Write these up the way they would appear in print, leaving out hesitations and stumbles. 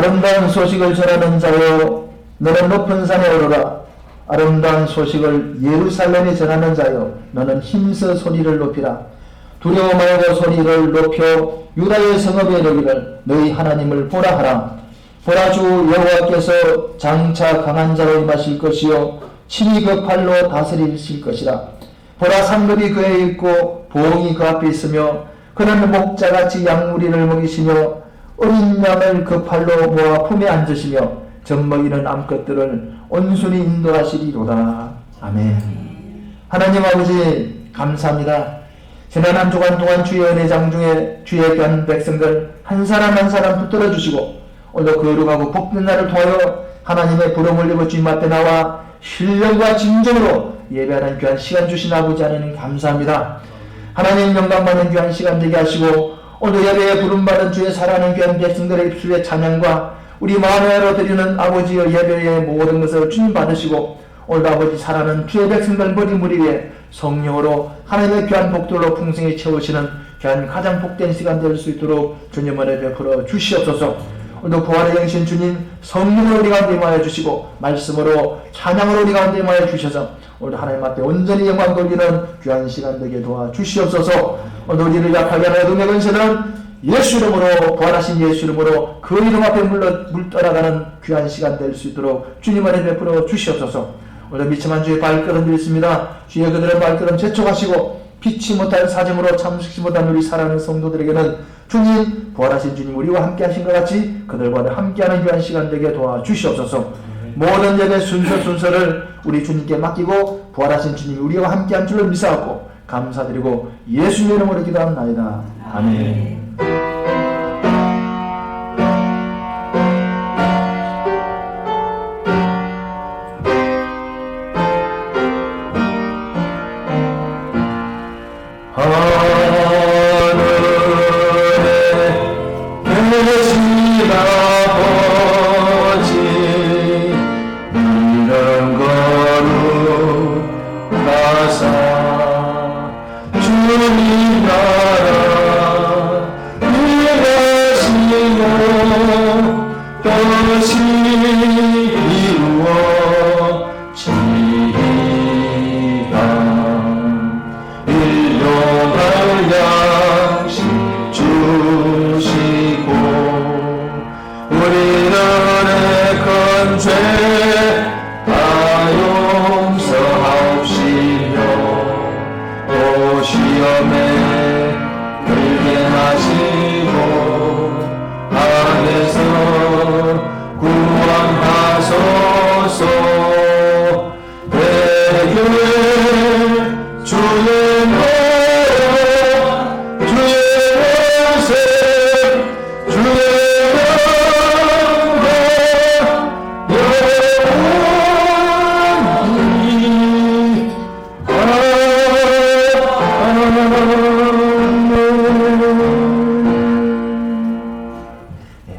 아름다운 소식을 전하는 자여 너는 높은 산에 오르라. 아름다운 소식을 예루살렘에 전하는 자여 너는 힘써 소리를 높이라. 두려워 말고 소리를 높여 유다의 성읍에 이르기를 너희 하나님을 보라 하라. 보라 주 여호와께서 장차 강한 자로 임하실 것이요 친히 그 팔로 다스리실 것이라. 보라 상급이 그에 있고 보응이 그 앞에 있으며 그는 목자같이 양무리를 먹이시며 어린 양을 그 팔로 모아 품에 앉으시며 젖먹이는 암컷들을 온순히 인도하시리로다. 아멘. 하나님 아버지 감사합니다. 지난 한 주간 동안 주의 은혜 장중에 주의 귀한 백성들 한 사람 한 사람 붙들어 주시고 오늘 거룩하고 복된 날을 통하여 하나님의 부름을 입어 주님 앞에 나와 신령과 진정으로 예배하는 귀한 시간 주신 아버지 하나님 감사합니다. 하나님 영광받는 귀한 시간 되게 하시고 오늘 예배에 부름받은 주의 사랑하는 귀한 백성들의 입술의 찬양과 우리 마음으로 드리는 아버지의 예배의 모든 것을 주님 받으시고 오늘 아버지 사랑하는 주의 백성들 머리 무리 위에 성령으로 하나님의 귀한 복들로 풍성히 채우시는 귀한 가장 복된 시간 될 수 있도록 주님 은혜 베풀어 주시옵소서. 오늘도 부활의 영신 주님 성령으로 우리 가운데 임하여 주시고 말씀으로 찬양으로 우리 가운데 임하여 주셔서 오늘 하나님 앞에 온전히 영광 돌리는 귀한 시간 되게 도와 주시옵소서. 오늘 우리를 약하게 하는 어둠의 근세는 예수 이름으로 부활하신 예수 이름으로 그 이름 앞에 물떠나가는 귀한 시간 될 수 있도록 주님 은혜 베풀어 주시옵소서. 오늘 미침한 주의 발걸음 드렸습니다. 주의 그들의 발걸음 재촉하시고 피치 못한 사정으로 참식지 못한 우리 사랑하는 성도들에게는 주님 부활하신 주님 우리와 함께 하신 것 같이 그들과 함께하는 귀한 시간 되게 도와주시옵소서. 모든 예배 순서를 우리 주님께 맡기고 부활하신 주님 우리와 함께한 줄을 믿사옵고 감사드리고 예수의 이름으로 기도합나이다. 아멘.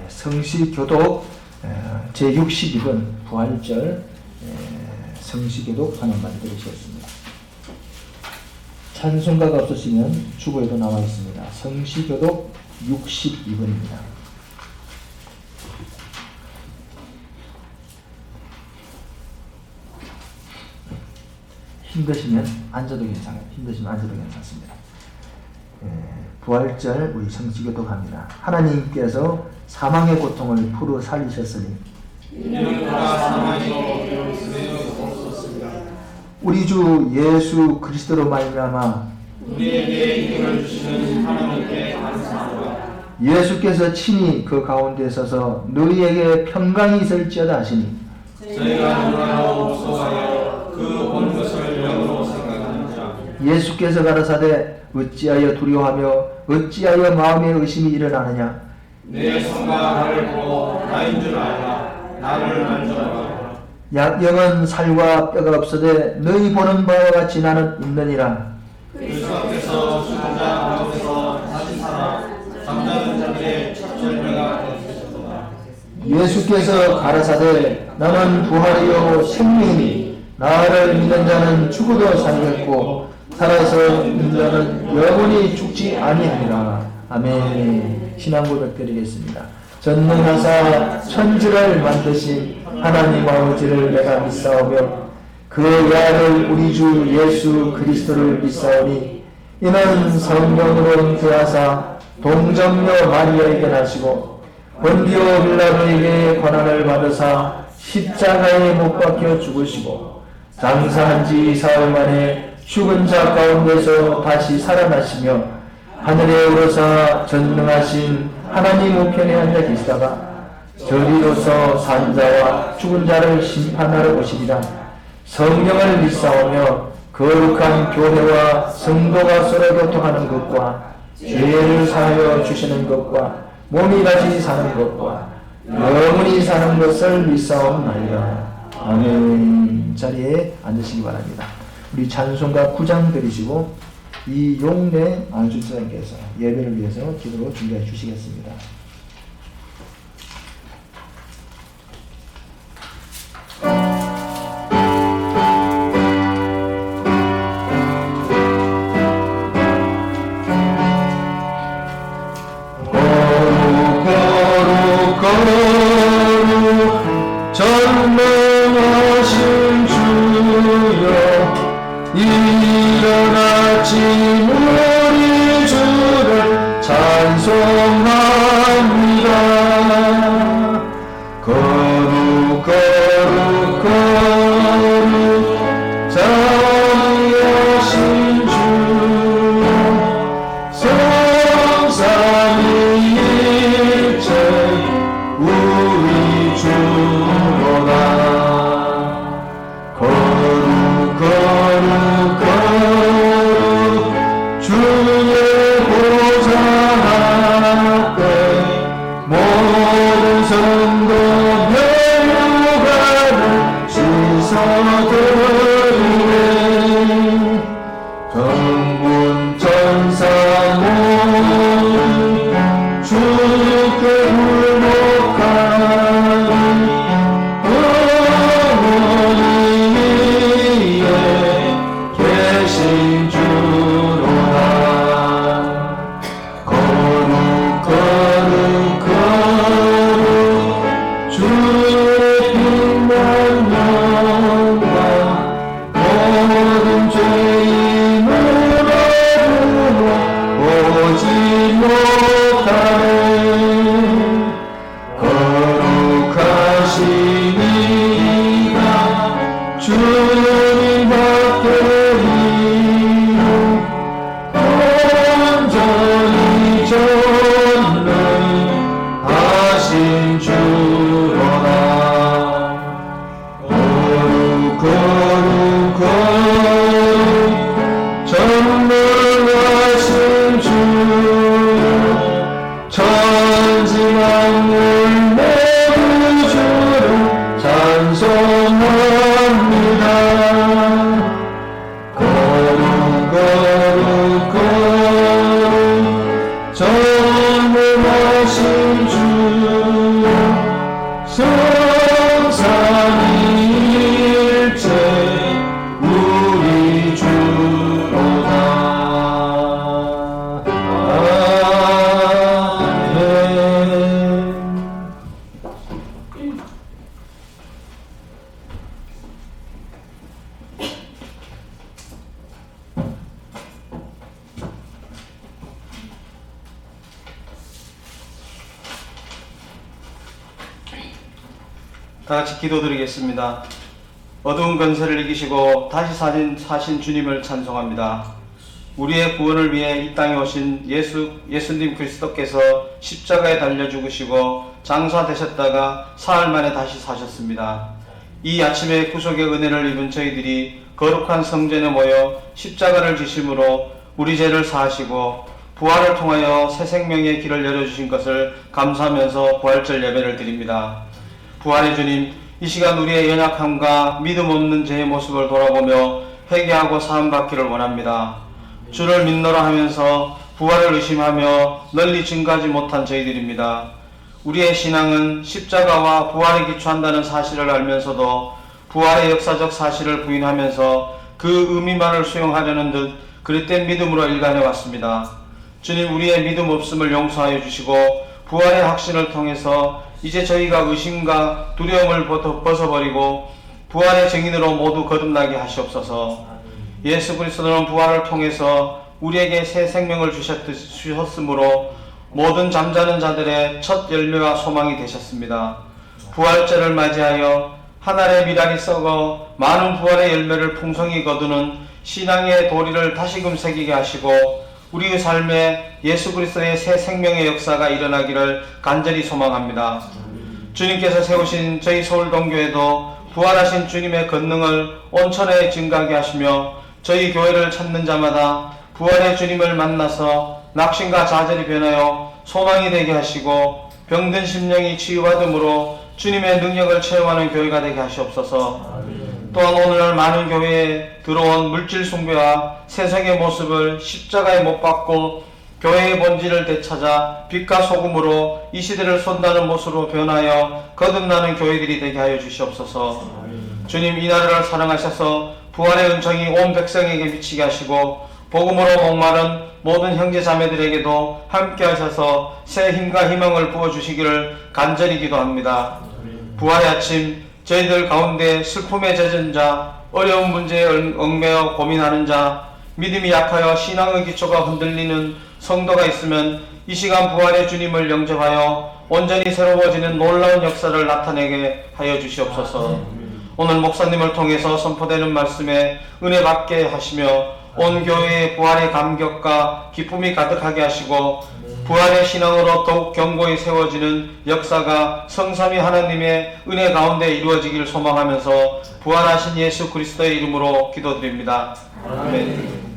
성시교독 제62번 부활절 성시교독 하나만 들으셨습니다. 찬송가가 없으시면 주보에도 나와 있습니다. 성시교독 62번입니다. 힘드시면 앉아도 괜찮아요. 힘드시면 앉아도 괜찮습니다. 부활절 우리 성시교독 합니다. 하나님께서 사망의 고통을 풀어 살리셨으니 우리 주 예수 그리스도로 말미암아 우리에게 이름을 주시는 하나님께 감사합니다. 예수께서 친히 그 가운데 서서 너희에게 평강이 있을지어다 하시니 저희가 놀라옵소하여 그 온 것을 영으로 생각하는 자 예수께서 가라사대 어찌하여 두려워하며 어찌하여 마음에 의심이 일어나느냐 내 손과 나를 보고 나인 줄 알라. 나를 만져라. 영은 살과 뼈가 없어되 너희 보는 바와 같이 나는 있느니라. 그리스도께서 죽은 자 가운데서 다시 살아 잠자는 자들의 첫 열매가 되셨도다. 예수께서 가라사대 나는 부활이요 생명이니 나를 믿는 자는 죽어도 살겠고 살아서 믿는 자는 영원히 죽지 아니하리라. 아멘. 신앙 고백 드리겠습니다. 전능하사 천지를 만드신 하나님 아버지를 내가 믿사오며 그 외아들 우리 주 예수 그리스도를 믿사오니 이는 성령으로 잉태하사 동정녀 마리아에게 나시고 본디오 빌라도에게 권한을 받으사 십자가에 못 박혀 죽으시고 장사한 지 사흘 만에 죽은 자 가운데서 다시 살아나시며 하늘에 오르사 전능하신 하나님 우편에 앉아 계시다가 저리로서 산자와 죽은 자를 심판하러 오시리라. 성령을 믿사오며 거룩한 교회와 성도가 서로 교통하는 것과 죄를 사하여 주시는 것과 몸이 다시 사는 것과 영원히 사는 것을 믿사옵나이다. 아멘. 자리에 앉으시기 바랍니다. 우리 찬송가 9장 드리시고 이용래 안주사님께서 예배를 위해서 기도로 준비해 주시겠습니다. 전능하신 주여 일어나지 우리 주를 찬송합니다. 거룩 거룩 거룩 자비하신 주 성삼위일체 우리 주로다. 거룩 거룩 거룩 주의 보좌 앞에 모든 성도 멸류관을 씻어드리네. 정군 천사 모두 주께 굴복하니 영원히 위에 계신 주로다. 거룩 거룩 거룩 주의 빛난 영광 모든 죄인으로 오지 못하네. 거룩하신 이가 주님 밖에 온전히 전능하신 주로다. 거룩 거룩 거룩 전능하신 주 천지 만물 모두 주를 찬송합니다. 거룩 거룩 거룩 전능하신 주 성삼위일체 우리 주로다. 아멘. 다 같이 기도드리겠습니다. 어두운 권세를 이기시고 다시 사신 주님을 찬송합니다. 우리의 구원을 위해 이 땅에 오신 예수님 그리스도께서 십자가에 달려 죽으시고 장사되셨다가 사흘 만에 다시 사셨습니다. 이 아침에 구속의 은혜를 입은 저희들이 거룩한 성전에 모여 십자가를 지심으로 우리 죄를 사하시고 부활을 통하여 새 생명의 길을 열어주신 것을 감사하면서 부활절 예배를 드립니다. 부활의 주님, 이 시간 우리의 연약함과 믿음 없는 죄의 모습을 돌아보며 회개하고 사함받기를 원합니다. 주를 믿노라 하면서 부활을 의심하며 널리 증거하지 못한 저희들입니다. 우리의 신앙은 십자가와 부활에 기초한다는 사실을 알면서도 부활의 역사적 사실을 부인하면서 그 의미만을 수용하려는 듯 그릇된 믿음으로 일관해 왔습니다. 주님, 우리의 믿음 없음을 용서하여 주시고 부활의 확신을 통해서 이제 저희가 의심과 두려움을 벗어버리고 부활의 증인으로 모두 거듭나게 하시옵소서. 예수 그리스도는 부활을 통해서 우리에게 새 생명을 주셨으므로 모든 잠자는 자들의 첫 열매와 소망이 되셨습니다. 부활절을 맞이하여 한 알의 미랄이 썩어 많은 부활의 열매를 풍성히 거두는 신앙의 도리를 다시금 새기게 하시고 우리의 삶에 예수 그리스도의 새 생명의 역사가 일어나기를 간절히 소망합니다. 주님께서 세우신 저희 서울동교회도 부활하신 주님의 권능을 온천에 증가하게 하시며 저희 교회를 찾는 자마다 부활의 주님을 만나서 낙심과 좌절이 변하여 소망이 되게 하시고 병든 심령이 치유받음으로 주님의 능력을 체험하는 교회가 되게 하시옵소서. 또한 오늘날 많은 교회에 들어온 물질 숭배와 세상의 모습을 십자가에 못 박고 교회의 본질을 되찾아 빛과 소금으로 이 시대를 손다는 모습으로 변하여 거듭나는 교회들이 되게 하여 주시옵소서. 주님, 이 나라를 사랑하셔서 부활의 은총이 온 백성에게 미치게 하시고 복음으로 목마른 모든 형제 자매들에게도 함께 하셔서 새 힘과 희망을 부어주시기를 간절히 기도합니다. 부활의 아침, 저희들 가운데 슬픔에 젖은 자, 어려운 문제에 얽매여 고민하는 자, 믿음이 약하여 신앙의 기초가 흔들리는 성도가 있으면 이 시간 부활의 주님을 영접하여 온전히 새로워지는 놀라운 역사를 나타내게 하여 주시옵소서. 오늘 목사님을 통해서 선포되는 말씀에 은혜 받게 하시며 온 교회의 부활의 감격과 기쁨이 가득하게 하시고 부활의 신앙으로 더욱 견고히 세워지는 역사가 성삼위 하나님의 은혜 가운데 이루어지기를 소망하면서 부활하신 예수 그리스도의 이름으로 기도드립니다. 아멘.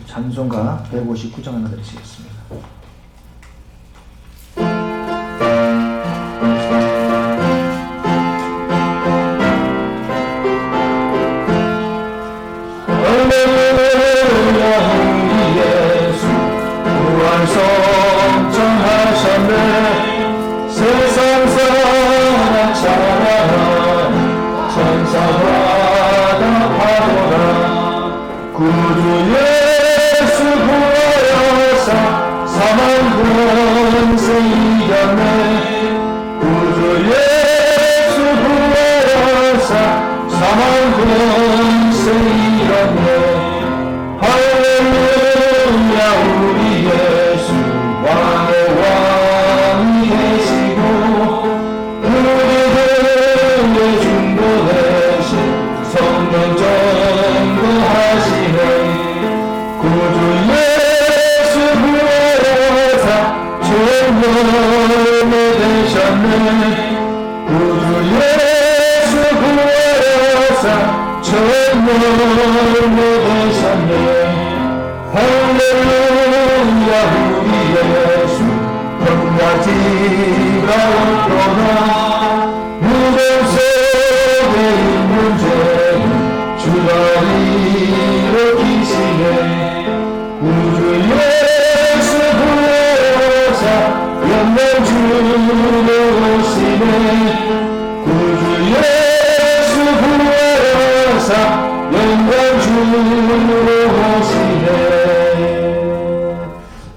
찬송가 159장 하나 드리시겠습니다.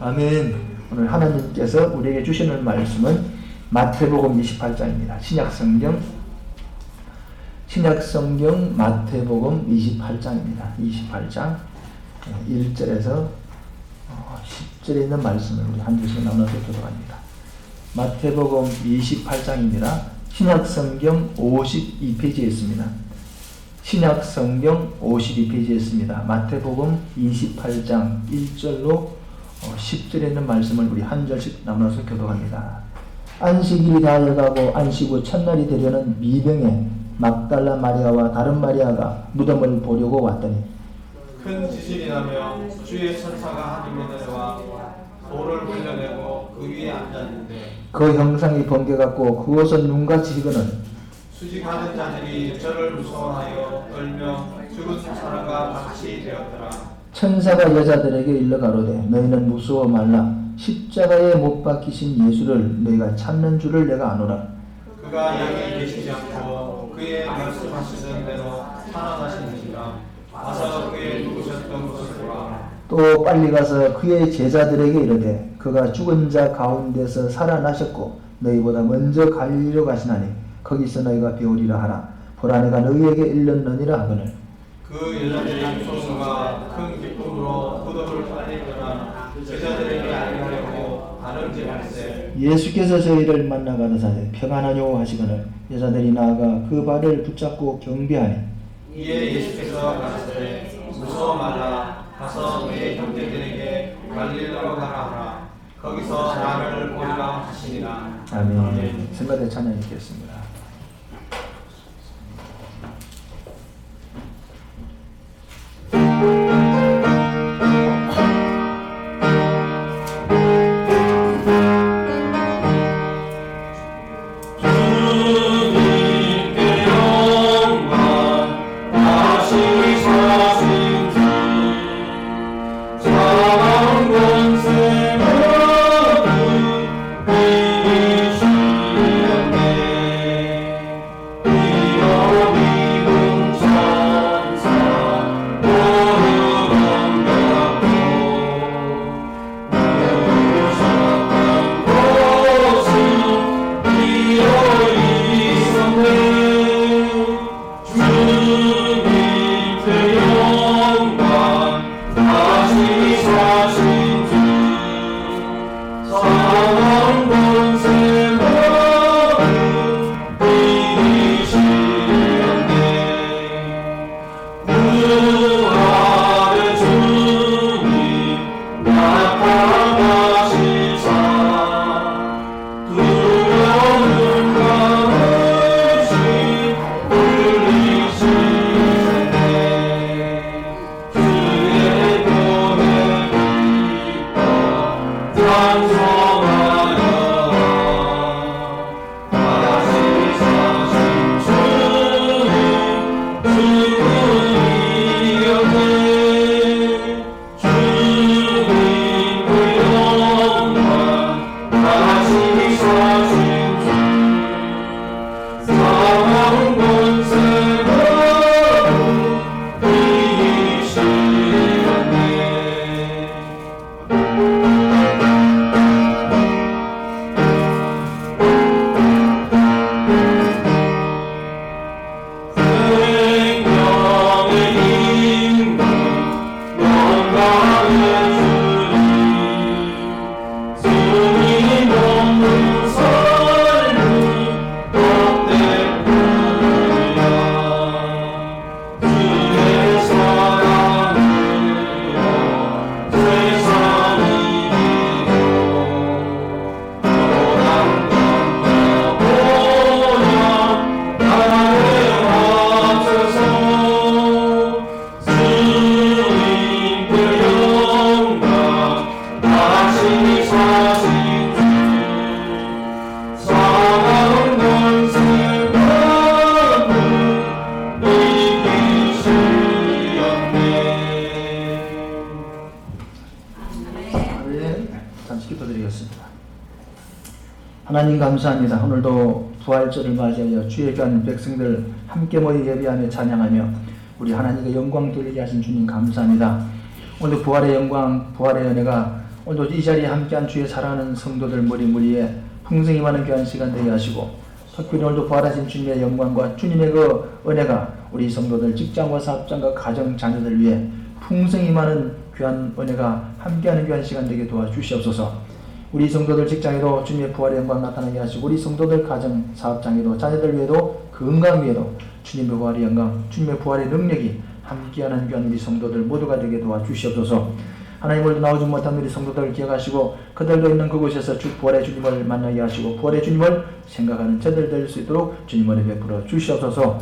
아멘. 오늘 하나님께서 우리에게 주시는 말씀은 마태복음 28장입니다. 신약성경 마태복음 28장입니다. 28장 1절에서 10절에 있는 말씀을 우리 한 절씩 나눠서 교독합니다. 마태복음 28장입니다. 신약성경 52페이지에 있습니다. 신약성경 52페이지에 있습니다. 마태복음 28장 1절로 10절에 있는 말씀을 우리 한 절씩 나눠서 교독합니다. 안식일이 다가가고 안식 후 첫날이 되려는 미병에 막달라 마리아와 다른 마리아가 무덤을 보려고 왔더니 큰 지진이 나며 주의 천사가 하늘로 내려와 돌을 흘려내고 그 위에 앉았는데 그 형상이 번개같고 그것은 눈같이 희거는 수직하는 자들이 저를 무서워하여 떨며 죽은 사람과 같이 되었더라. 천사가 여자들에게 일러 가로되 너희는 무서워 말라. 십자가에 못 박히신 예수를 너희가 찾는 줄을 내가 아노라. 그가 여기 계시지 않고 그의 말씀하시던 대로 살아나시니라. 와서 그의 누구셨던 것을 보라. 또 빨리 가서 그의 제자들에게 이르되 그가 죽은 자 가운데서 살아나셨고 너희보다 먼저 갈리로 가시나니 거기서 너희가 배우리라 하라. 보라 내가 너희에게 일렀느니라 하거늘. 그 여자들이 소문과 큰 기쁨으로 무덤을 빨리 떠나 제자들에게 알리려고 다른지 말세. 예수께서 저희를 만나 가라사대 평안하뇨 하시거늘 여자들이 나아가 그 발을 붙잡고 경배하니 이에 예수께서 가라사대 무서워 말라. 가서 너희 형제들에게 갈릴리로 가라 하라. 거기서 나를 보리라 하시니라. 아멘. 성가대 찬양 읽겠습니다. 하나님 감사합니다. 오늘도 부활절을 맞이하여 주의 귀한 백성들 함께 모여 예배하며 찬양하며 우리 하나님께 영광 돌리게 하신 주님 감사합니다. 오늘도 부활의 영광, 부활의 은혜가 오늘도 이 자리에 함께한 주의 사랑하는 성도들 머리무리에 풍성히 많은 귀한 시간 되게 하시고 특별히 오늘도 부활하신 주님의 영광과 주님의 그 은혜가 우리 성도들 직장과 사업장과 가정 자녀들 위해 풍성히 많은 귀한 은혜가 함께하는 귀한 시간 되게 도와주시옵소서. 우리 성도들 직장에도 주님의 부활의 영광 나타나게 하시고 우리 성도들 가정 사업장에도 자녀들 위에도 건강 위에도 주님의 부활의 영광, 주님의 부활의 능력이 함께하는 귀한 우리 성도들 모두가 되게 도와주시옵소서. 하나님 오늘도 나오지 못한 우리 성도들을 기억하시고 그들도 있는 그곳에서 부활의 주님을 만나게 하시고 부활의 주님을 생각하는 저들 될 수 있도록 주님 은혜 베풀어 주시옵소서.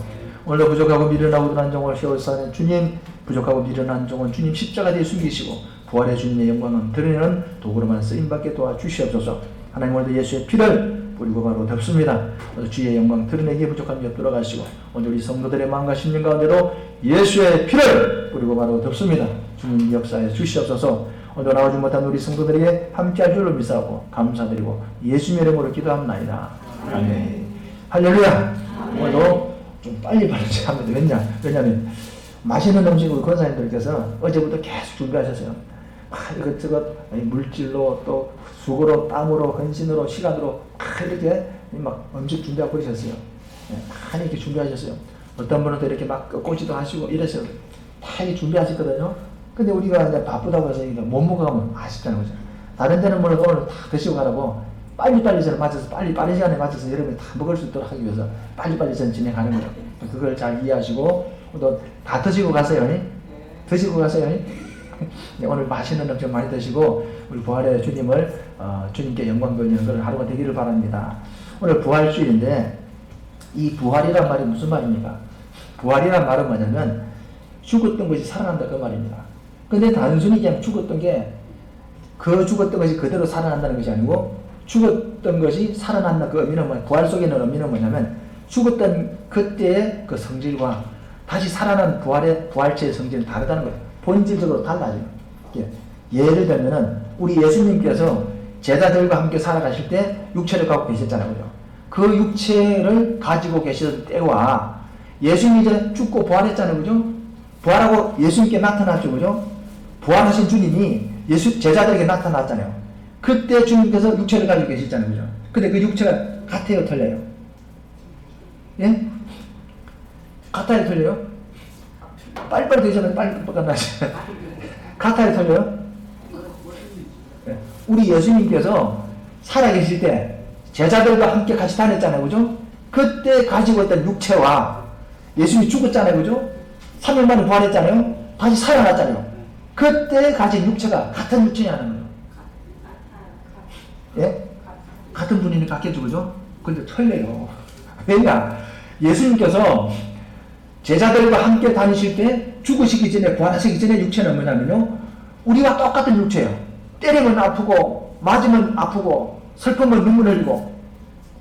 오늘도 부족하고 미련하고 한 종을 세워사는 주님, 부족하고 미련한 종은 주님 십자가 뒤에 숨기시고 부활의 주님의 영광은 드러내는 도구로만 쓰임받게 도와주시옵소서. 하나님 오늘도 예수의 피를 뿌리고 바로 덮습니다. 오늘 주의 영광 드러내기에 부족함이 없도록 하시고 오늘 우리 성도들의 마음과 심령 가운데로 예수의 피를 베푸리고 바로 덮습니다. 주님 역사에 주시옵소서. 오늘 나오지 못한 우리 성도들에게 함께할 줄로 믿사오고 감사드리고 예수님의 이름으로 기도합나이다. 아멘. 할렐루야. 오늘도 좀 빨리 합니다. 왜냐하면 맛있는 음식을 권사님들께서 어제부터 계속 준비하셨어요. 이것저것 물질로 또 수고로 땀으로 헌신으로 시간으로 이렇게 막 음식 준비하고 그러셨어요. 다 이렇게 준비하셨어요. 어떤 분은 또 이렇게 막 꼬지도 하시고 이랬어요. 다 이렇게 준비하셨거든요. 근데 우리가 이제 바쁘다고 해서 못 먹어가면 아쉽다는 거죠. 다른 데는 오늘 다 드시고 가라고 빨리빨리 저는 맞춰서 빨리 시간에 맞춰서 여러분이 다 먹을 수 있도록 하기 위해서 빨리빨리 저는 진행하는 거죠. 그걸 잘 이해하시고 또 다 드시고 가세요. 드시고 가세요. 네, 오늘 맛있는 음식 많이 드시고 우리 부활의 주님을 주님께 영광 돌리는 그런 하루가 되기를 바랍니다. 오늘 부활주일인데 이 부활이란 말이 무슨 말입니까? 부활이란 말은 뭐냐면 죽었던 것이 살아난다 그 말입니다. 근데 단순히 그냥 죽었던 게 그 죽었던 것이 그대로 살아난다는 것이 아니고 죽었던 것이 살아난다 그 의미는 뭐냐, 부활 속에 있는 의미는 뭐냐면 죽었던 그때의 그 성질과 다시 살아난 부활체의 성질은 다르다는 거예요. 본질적으로 달라져요. 예를 들면은 우리 예수님께서 제자들과 함께 살아가실 때 육체를 갖고 계셨잖아요. 그죠? 그 육체를 가지고 계시던 때와 예수님이 이제 죽고 부활했잖아요. 그죠? 부활하고 예수님께 나타났죠. 그죠? 부활하신 주님이 제자들에게 나타났잖아요. 그때 주님께서 육체를 가지고 계셨잖아요. 그죠? 근데 그 육체가 같아요? 틀려요? 예? 같아요? 틀려요? 빨리빨리 되잖아요. 빨리 끝나지. 같아요? 틀려요? 예. 우리 예수님께서 살아계실 때 제자들과 함께 같이 다녔잖아요. 그죠? 그때 가지고 있던 육체와 예수님이 죽었잖아요. 그죠? 3일 만에 부활했잖아요. 다시 살아났잖아요. 그때 가진 육체가 같은 육체냐는 거예요. 예? 같은 분이니까 같겠죠. 그죠? 근데 틀려요. 왜냐? 예수님께서 제자들과 함께 다니실 때 죽으시기 전에 부활하시기 전에 육체는 뭐냐면요. 우리와 똑같은 육체예요. 때리면 아프고 맞으면 아프고 슬프면 눈물 흘리고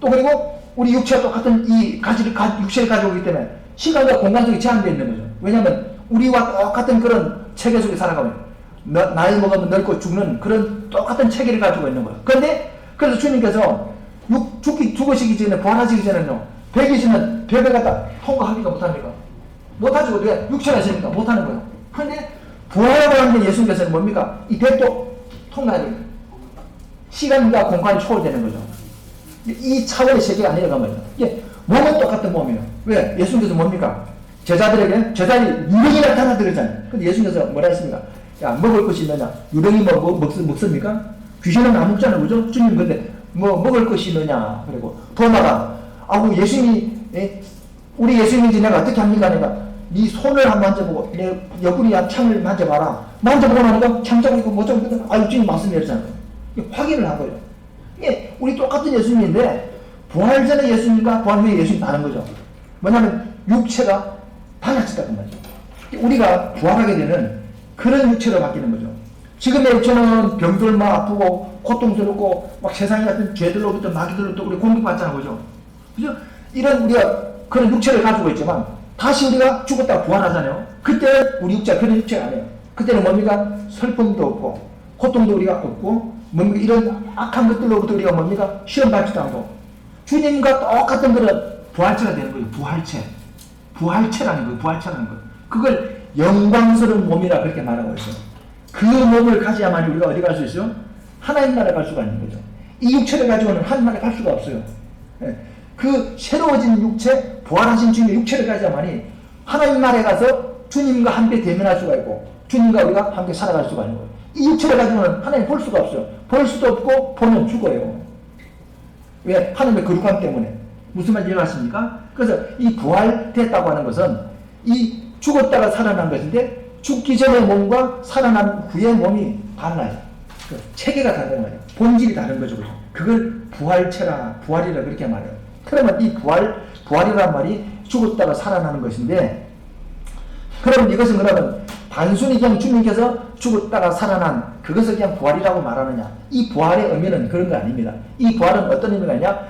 또 그리고 우리 육체와 똑같은 이 육체를 가지고 있기 때문에 시간과 공간 속에 제한되어 있는 거죠. 왜냐하면 우리와 똑같은 그런 체계 속에 살아가면 나이 먹으면 늙고 죽는 그런 똑같은 체계를 가지고 있는 거예요. 그래서 주님께서 죽으시기 전에 부활하시기 전에는요. 벽이 있으면 벽을 갖다 통과하기가 못합니까? 못하죠. 왜? 육체가 있으니까 못하는 거예요. 그런데 부활하고 하는 예수님께서는 뭡니까? 이 벽도 통과해야 됩니다. 시간과 공간이 초월되는 거죠. 이 차원의 세계가 아니라는 거죠. 이게 몸은 똑같은 몸이에요. 왜? 예수님께서 뭡니까? 제자들이 유령이 나타나 그러잖아요. 근데 예수님께서 뭐라 했습니까? 야, 먹을 것이 있느냐? 유령이 먹습니까? 귀신은 안 먹잖아요. 그죠? 주님 근데 먹을 것이 있느냐? 그리고 도마가 예수님이 우리 예수님인지 내가 어떻게 합니까? 내가 네 손을 한번 만져보고 내 옆구리야 창을 만져봐라. 만져보고 나니까 창자고 있고 뭐 좀 주님 말씀이었잖아요. 확인을 한 거예요. 이게 우리 똑같은 예수님인데 부활 전에 예수님과 부활 후에 예수님이 다른 거죠. 뭐냐면 육체가 달라졌다는 거죠. 우리가 부활하게 되는 그런 육체로 바뀌는 거죠. 지금의 육체는 병들만 아프고 고통스럽고 막 세상에 같은 죄들로부터 마귀들로부터 우리 공격받잖아요. 그죠? 그죠? 이런 우리가 그런 육체를 가지고 있지만 다시 우리가 죽었다가 부활하잖아요. 그때는 우리 육체가 그런 육체가 아니에요. 그때는 뭡니까? 슬픔도 없고 고통도 우리가 없고 뭡니까? 이런 악한 것들로부터 우리가 뭡니까? 시험받지도 않고 주님과 똑같은 그런 부활체가 되는 거예요. 부활체라는 거예요. 부활체라는 거예요. 그걸 영광스러운 몸이라 그렇게 말하고 있어요. 그 몸을 가져야만 우리가 어디 갈 수 있어요? 하나님 나라에 갈 수가 있는 거죠. 이 육체를 가지고는 하나님 나라에 갈 수가 없어요. 그 새로워진 육체, 부활하신 주님의 육체를 가져야만이 하나님 나라에 가서 주님과 함께 대면할 수가 있고 주님과 우리가 함께 살아갈 수가 있는 거예요. 이 육체를 가지고는 하나님 볼 수가 없어요. 볼 수도 없고 보면 죽어요. 왜? 하나님의 거룩함 때문에. 무슨 말인지 이해하십니까? 그래서 이 부활됐다고 하는 것은 이 죽었다가 살아난 것인데 죽기 전의 몸과 살아난 후의 몸이 달라요. 그 체계가 다른 거예요. 본질이 다른 거죠. 그걸 부활이라 그렇게 말해요. 그러면 이 부활이란 말이 죽었다가 살아나는 것인데 그러면 이것은 단순히 그냥 주님께서 죽었다가 살아난 그것을 그냥 부활이라고 말하느냐? 이 부활의 의미는 그런 거 아닙니다. 이 부활은 어떤 의미가 있냐?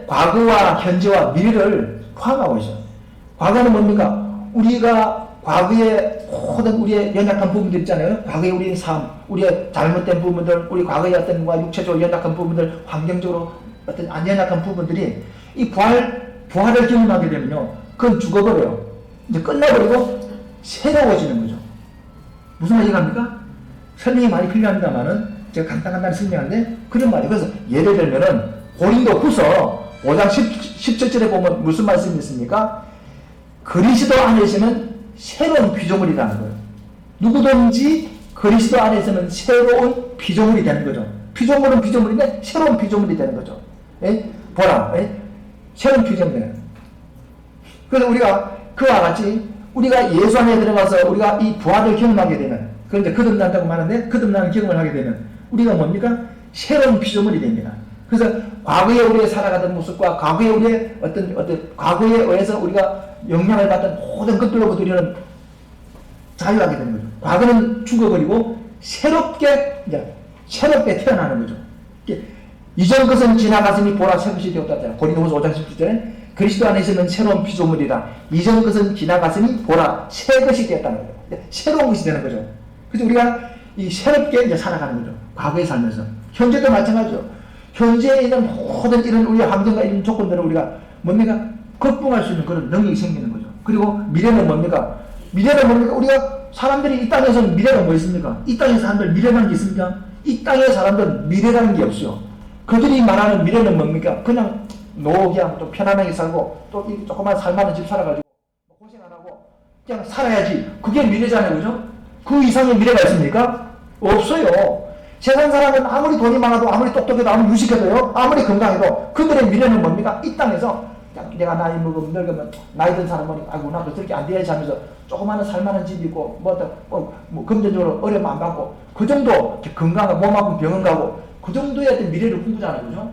과거와 현재와 미래를 포함하고 있어요. 과거는 뭡니까? 우리가 과거의 모든 우리의 연약한 부분들 있잖아요. 과거의 우리의 삶, 우리의 잘못된 부분들, 우리 과거의 어떤 육체적으로 연약한 부분들, 환경적으로 어떤 안 연약한 부분들이 이 부활을 경험하게 되면요, 그건 죽어버려요. 이제 끝나버리고 새로워지는 거죠. 무슨 말 이해갑니까? 설명이 많이 필요합니다만은 제가 간단히 설명하는데 그런 말이에요. 그래서 예를 들면은 고린도후서 5장 17절에 보면 무슨 말씀이 있습니까? 그리스도 안에서는 새로운 피조물이라는 거예요. 누구든지 그리스도 안에서는 새로운 피조물이 되는 거죠. 피조물은 피조물인데 새로운 피조물이 되는 거죠. 예? 보라, 예? 새로운 피조물이에요. 그래서 우리가 그와 같이 우리가 예수 안에 들어가서 우리가 이 부활을 경험하게 되면, 그런데 거듭난다고 말하는데 거듭나는 경험을 하게 되면 우리가 뭡니까? 새로운 피조물이 됩니다. 그래서 과거에 우리가 살아가던 모습과 과거에 우리의 어떤 과거에 의해서 우리가 영향을 받던 모든 것들로부터 우리는 자유하게 되는 거죠. 과거는 죽어버리고 새롭게 태어나는 거죠. 이전 것은 지나갔으니 보라 새 것이 되었다. 고린도후서 5장 17절에 그리스도 안에 있으면 새로운 피조물이라. 이전 것은 지나갔으니 보라 새 것이 되었다는 거죠. 새로운 것이 되는 거죠. 그래서 우리가 이 새롭게 이제 살아가는 거죠. 과거에 살면서. 현재도 마찬가지죠. 현재에 있는 모든 이런 우리 환경과 이런 조건들을 우리가 뭡니까? 극복할 수 있는 그런 능력이 생기는 거죠. 그리고 미래는 뭡니까? 미래는 뭡니까? 우리가 사람들이 이 땅에서는 미래가 뭐 있습니까? 이 땅의 사람들 미래라는 게 있습니까? 이 땅의 사람들은 미래라는 게 없어요. 그들이 말하는 미래는 뭡니까? 그냥 노후기하고 또 편안하게 살고 또 이 조그만 살만한 집 살아가지고 고생 안 하고 그냥 살아야지. 그게 미래잖아요. 그죠? 그 이상의 미래가 있습니까? 없어요. 세상 사람은 아무리 돈이 많아도 아무리 똑똑해도 아무리 유식해도요, 아무리 건강해도 그들의 미래는 뭡니까? 이 땅에서 내가 나이 먹으면 늙으면 나이 든 사람은 아이고 나도 저렇게 안 돼야지 하면서 조그마한 살만한 집이 있고 뭐 금전적으로 어려움 안 받고 그 정도 건강하고 몸 아픈 병원 가고 그 정도의 어떤 미래를 꿈꾸잖아요. 그죠?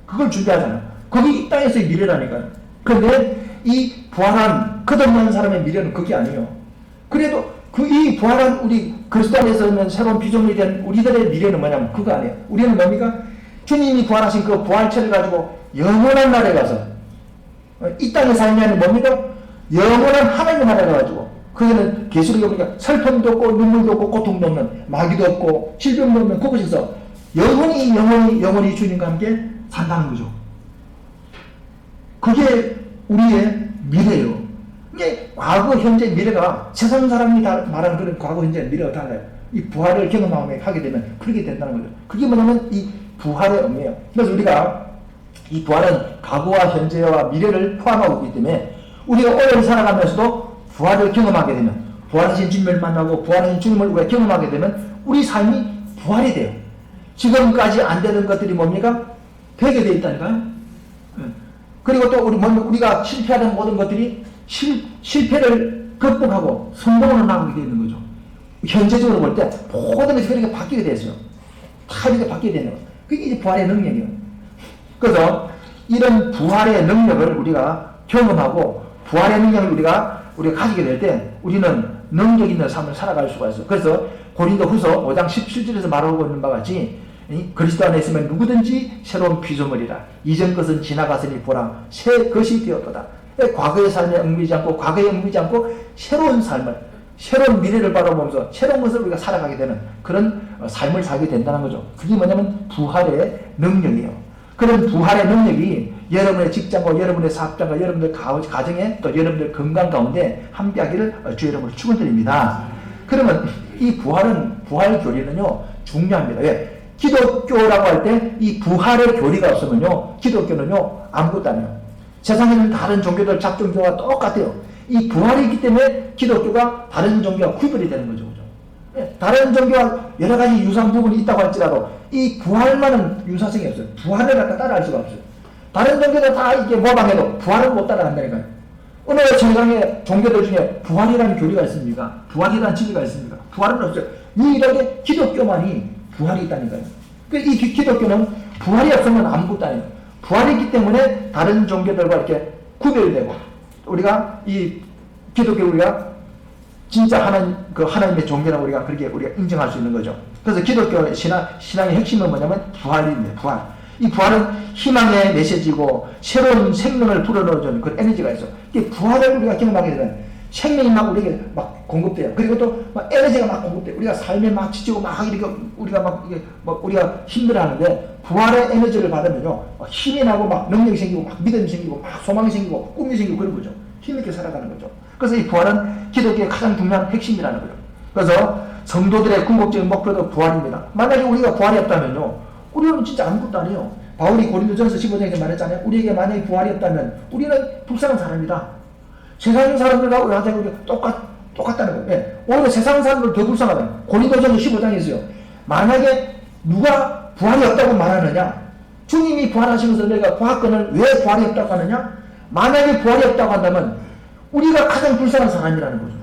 그걸 준비하잖아요. 그게 이 땅에서의 미래라니까요. 그런데 이 부활한 거듭난 사람의 미래는 그게 아니에요. 그래도 이 부활한 우리 그리스도 안에서 있는 새로운 피조물이 된 우리들의 미래는 뭐냐면 그거 아니에요. 우리는 뭡니까? 주님이 부활하신 그 부활체를 가지고 영원한 날에 가서 이 땅의 삶이 아니라 뭡니까? 영원한 하나님의 나라에 가지고 거기는 계시록에 보니까 슬픔도 없고 눈물도 없고 고통도 없는 마귀도 없고 질병도 없는 그곳에서 영원히 주님과 함께 산다는 거죠. 그게 우리의 미래예요. 이게 과거, 현재, 미래가 세상 사람이 말하는 그런 과거, 현재, 미래가 달라요. 이 부활을 경험하게 되면 그렇게 된다는 거죠. 그게 뭐냐면 이 부활의 의미예요. 그래서 우리가 이 부활은 과거와 현재와 미래를 포함하고 있기 때문에 우리가 오늘 살아가면서도 부활을 경험하게 되면 부활하신 주님을 만나고 부활하신 주님을 우리가 경험하게 되면 우리 삶이 부활이 돼요. 지금까지 안 되는 것들이 뭡니까? 되게 돼 있다니까요. 그리고 또 우리가 실패하는 모든 것들이 실패를 극복하고 성공으로 나가게 되는 거죠. 현재적으로 볼 때 모든 것이 그렇게 바뀌게 됐어요. 다 이렇게 바뀌게 되는 거예요. 그게 이제 부활의 능력이에요. 그래서 이런 부활의 능력을 우리가 경험하고 부활의 능력을 우리가 가지게 될 때 우리는 능력 있는 삶을 살아갈 수가 있어요. 그래서 고린도후서 5장 17절에서 말하고 있는 바와 같이 그리스도 안에 있으면 누구든지 새로운 피조물이라. 이전 것은 지나갔으니 보라 새 것이 되었도다. 과거의 삶에 얽매이지 않고 새로운 삶을, 새로운 미래를 바라보면서 새로운 것을 우리가 살아가게 되는 그런 삶을 살게 된다는 거죠. 그게 뭐냐면 부활의 능력이에요. 그런 부활의 능력이 여러분의 직장과 여러분의 사업장과 여러분들 가정에 또 여러분들 건강 가운데 함께하기를 주 여러분을 축원드립니다. 그러면 이 부활 교리는요 중요합니다. 왜? 기독교라고 할 때 이 부활의 교리가 없으면요 기독교는요 아무것도 아니에요. 세상에는 다른 종교들 잡종교와 똑같아요. 이 부활이 있기 때문에 기독교가 다른 종교와 구별이 되는 거죠. 그죠? 다른 종교와 여러 가지 유사한 부분이 있다고 할지라도 이 부활만은 유사성이 없어요. 부활을 갖다 따라할 수가 없어요. 다른 종교들 다 이게 모방해도 부활은 못 따라간다니까요. 어느 세상의 종교들 중에 부활이라는 교리가 있습니까? 부활이라는 진리가 있습니까? 부활은 없어요. 유일하게 기독교만이 부활이 있다니까요. 이 기독교는 부활이 없으면 아무것도 아니에요. 부활이 있기 때문에 다른 종교들과 이렇게 구별되고 우리가 이 기독교 우리가 진짜 하나님의 종교라고 우리가 인정할 수 있는 거죠. 그래서 기독교 신앙의 핵심은 뭐냐면 부활입니다. 부활. 이 부활은 희망의 메시지고 새로운 생명을 불어넣어주는 그런 에너지가 있어. 이 부활을 우리가 경험하게 되면 생명이 막 우리에게 막 공급돼요. 그리고 또 막 에너지가 막 공급돼요. 우리가 삶에 막 지치고 막 이렇게 우리가 막 이게 막 우리가 힘들어하는데 부활의 에너지를 받으면요 막 힘이 나고 막 능력이 생기고 막 믿음이 생기고 막 소망이 생기고 꿈이 생기고 그런 거죠. 힘있게 살아가는 거죠. 그래서 이 부활은 기독교의 가장 중요한 핵심이라는 거죠. 그래서 성도들의 궁극적인 목표도 부활입니다. 만약에 우리가 부활이 없다면요 우리는 진짜 아무것도 아니에요. 바울이 고린도전서 15장에서 말했잖아요. 우리에게 만약에 부활이 없다면 우리는 불쌍한 사람이다. 세상 사람들과 우리가 똑같다는 거예요. 네. 오히려 세상 사람들 더 불쌍하다. 고린도전서 15장에 있어요. 만약에 누가 부활이 없다고 말하느냐, 주님이 부활하시면서 내가 부활권을 왜 부활이 없다고 하느냐, 만약에 부활이 없다고 한다면 우리가 가장 불쌍한 사람이라는 거죠.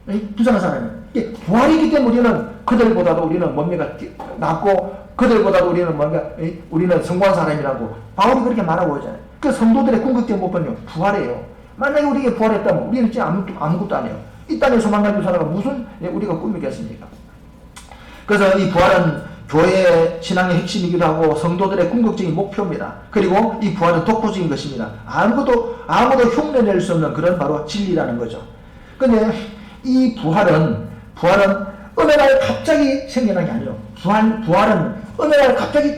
네? 불쌍한 사람이에요. 이게 부활이기 때문에 우리는 그들보다도 우리는 몸매가 낫고 그들보다도 우리는 뭔가 우리는 성공한 사람이라고 바울이 그렇게 말하고 있잖아요. 그 성도들의 궁극적 목표는 부활이에요. 만약에 우리에게 부활했다면 우리는 진짜 아무것도 아니에요. 이 땅에 소망 가지고 살아가 무슨 우리가 꿈이겠습니까? 그래서 이 부활은 교회의 신앙의 핵심이기도 하고 성도들의 궁극적인 목표입니다. 그리고 이 부활은 독보적인 것입니다. 아무도 흉내낼 수 없는 그런 바로 진리라는 거죠. 근데 이 부활은 어느 날 갑자기 생겨난 게 아니에요. 부활은 어느 날 갑자기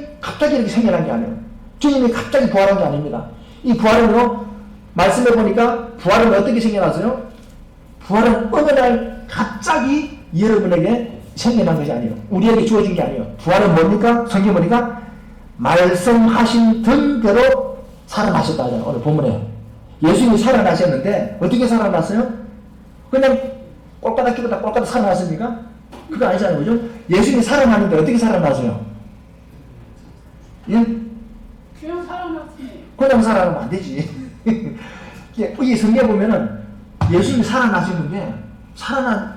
이렇게 생겨난 게 아니에요. 주님이 갑자기 부활한 게 아닙니다. 이 부활은요, 말씀해 보니까 부활은 어떻게 생겨났어요? 부활은 어느 날 갑자기 여러분에게 생겨난 것이 아니에요. 우리에게 주어진 게 아니에요. 부활은 뭡니까? 성경 보니까 말씀하신 대로 살아나셨다 하잖아요. 오늘 본문에. 예수님이 살아나셨는데 어떻게 살아났어요? 그냥 꼴까닥 끼고 꼴까닥 살아났습니까? 그거 아니잖아요. 그죠? 예수님이 살아났는데 어떻게 살아났어요? 예? 그냥 살아났지. 그냥 살아나면 안 되지. 이 성경에 보면은 예수님이 살아나시는데 살아난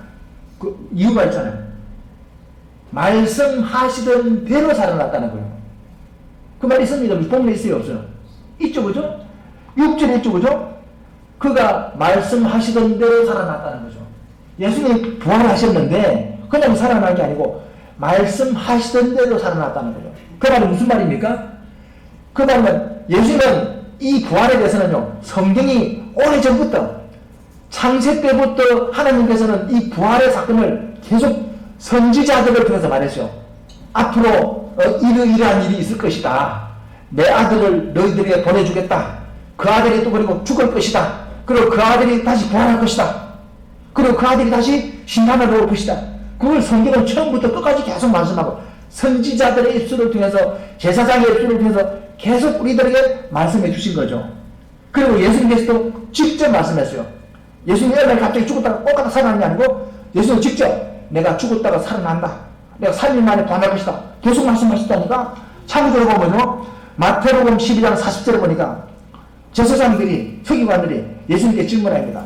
그 이유가 있잖아요. 말씀하시던 대로 살아났다는 거예요. 그 말이 있습니다. 본문에 있어요? 없어요? 있죠, 그죠? 6절에 있죠, 그죠? 그가 말씀하시던 대로 살아났다는 거죠. 예수님이 부활하셨는데 그냥 살아난 게 아니고 말씀하시던 대로 살아났다는 거죠. 그 말은 무슨 말입니까? 그 말은 예수님은 이 부활에 대해서는요, 성경이 오래전부터 창세 때부터 하나님께서는 이 부활의 사건을 계속 선지자들을 통해서 말했어요. 앞으로 이러한 일이 있을 것이다. 내 아들을 너희들에게 보내주겠다. 그 아들이 또 그리고 죽을 것이다. 그리고 그 아들이 다시 부활할 것이다. 그리고 그 아들이 다시 심판을 올 것이다. 그걸 성경은 처음부터 끝까지 계속 말씀하고 선지자들의 입술을 통해서 제사장의 입술을 통해서 계속 우리들에게 말씀해 주신 거죠. 그리고 예수님께서도 직접 말씀했어요. 예수님이 얼마나 갑자기 죽었다가 똑같이 살아난 게 아니고 예수님은 직접 내가 죽었다가 살아난다. 내가 3일 만에 부활할 것이다. 계속 말씀하셨다니까. 참고로 보면요. 마태복음 12장 40절에 보니까 제사장들이 서기관들이 예수님께 질문합니다.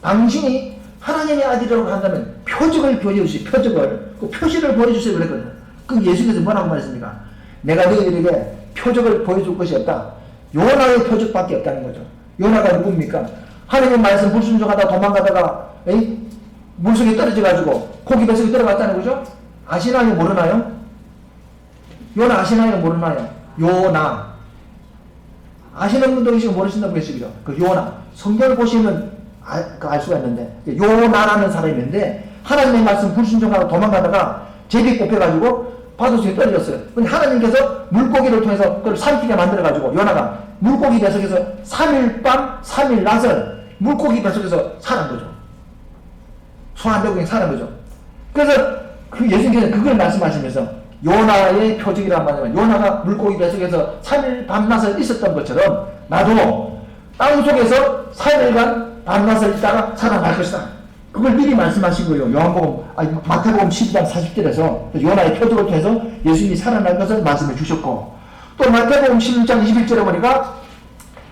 당신이 하나님의 아들이라고 한다면 표적을 보여주시 표적을 그 표시를 보여주세요 그랬거든요. 그럼 예수님께서 뭐라고 말했습니까? 내가 너희들에게 표적을 보여줄 것이 없다. 요나의 표적밖에 없다는 거죠. 요나가 누굽니까? 하나님의 말씀 불순종하다 도망가다가 물속에 떨어져가지고 고기 뱃속에 들어갔다는 거죠. 아시나요 모르나요? 요나 아시나요 모르나요? 요나 아시는 분도 계시고 모르시는 분도 계시죠. 그 요나 성경을 보시면 알 수가 있는데 요나라는 사람이 있는데 하나님의 말씀 불순종하고 도망가다가 제비 꼽혀가지고 바다 속에 떨어졌어요. 근데 하나님께서 물고기를 통해서 그걸 삼키게 만들어가지고 요나가 물고기 뱃속에서 3일 밤 3일 낮을 물고기 뱃속에서 살은 거죠. 소 안 되고 그냥 사는 거죠. 그래서 그 예수님께서 그걸 말씀하시면서 요나의 표적이란 말이면 요나가 물고기 뱃속에서 3일 밤낮을 있었던 것처럼 나도 땅속에서 3일간 밤낮을 있다가 살아날 것이다. 그걸 미리 말씀하신 거예요. 마태복음 12장 40절에서 요나의 표적을 통해서 예수님이 살아날 것을 말씀해 주셨고 또 마태복음 16장 21절에 보니까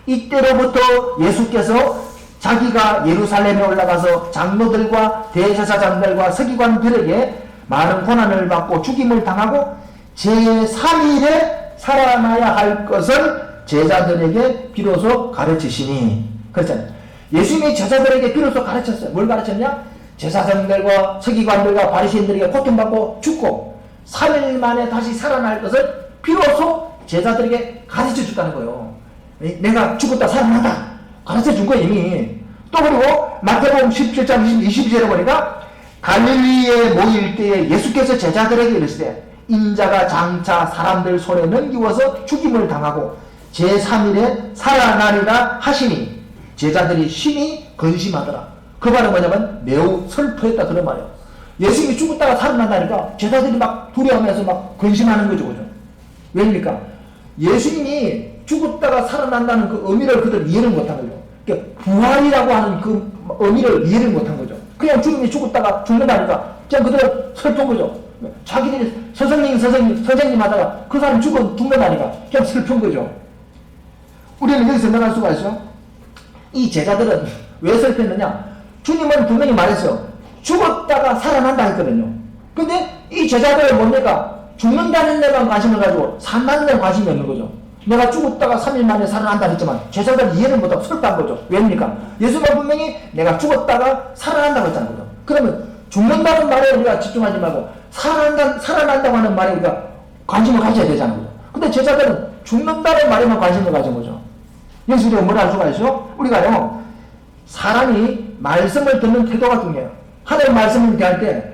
이때로부터 예수께서 자기가 예루살렘에 올라가서 장로들과 대제사장들과 서기관들에게 많은 고난을 받고 죽임을 당하고 제3일에 살아나야 할 것을 제자들에게 비로소 가르치시니 그렇잖아요. 예수님이 제자들에게 비로소 가르쳤어요. 뭘 가르쳤냐? 제사장들과 서기관들과 바리새인들에게 고통받고 죽고 3일 만에 다시 살아날 것을 비로소 제자들에게 가르쳐 줬다는 거예요. 내가 죽었다 살아난다. 가르쳐 준 거예요 이미. 또 그리고 마태복음 17장 22절에 보니까 갈릴리에 모일 때에 예수께서 제자들에게 이르시되 인자가 장차 사람들 손에 넘기워서 죽임을 당하고 제3일에 살아나리라 하시니 제자들이 심히 근심하더라. 그 말은 뭐냐면 매우 슬퍼했다 그런 말이에요. 예수님이 죽었다가 살아난다니까 제자들이 막 두려워하면서 막 근심하는 거죠. 그죠? 왜입니까? 예수님이 죽었다가 살아난다는 그 의미를 그들 이해를 못한 거죠. 그러니까 부활이라고 하는 그 의미를 이해를 못한 거죠. 그냥 주님이 죽었다가 죽는다니까 그냥 그들은 슬픈 거죠. 자기들이 선생님 하다가 그 사람이 죽는다니까 그냥 슬픈 거죠. 우리는 여기서 생각할 수가 있어요. 이 제자들은 왜 슬펐느냐? 주님은 분명히 말했어요. 죽었다가 살아난다 했거든요. 근데 이 제자들은 뭡니까? 죽는다는 데만 관심을 가지고 산다는 데는 관심이 없는 거죠. 내가 죽었다가 3일 만에 살아난다 했지만 제자들은 이해를 못하고 슬퍼한 거죠. 왜입니까? 예수가 분명히 내가 죽었다가 살아난다고 했다는 거죠. 그러면 죽는다는 말에 우리가 집중하지 말고 살아난다고 하는 말에 우리가 관심을 가져야 되잖아요. 근데 제자들은 죽는다는 말에만 관심을 가진 거죠. 여기서 우리가 뭘 알 수가 있어요? 우리가요, 사람이 말씀을 듣는 태도가 중요해요. 하나님 말씀을 대할 때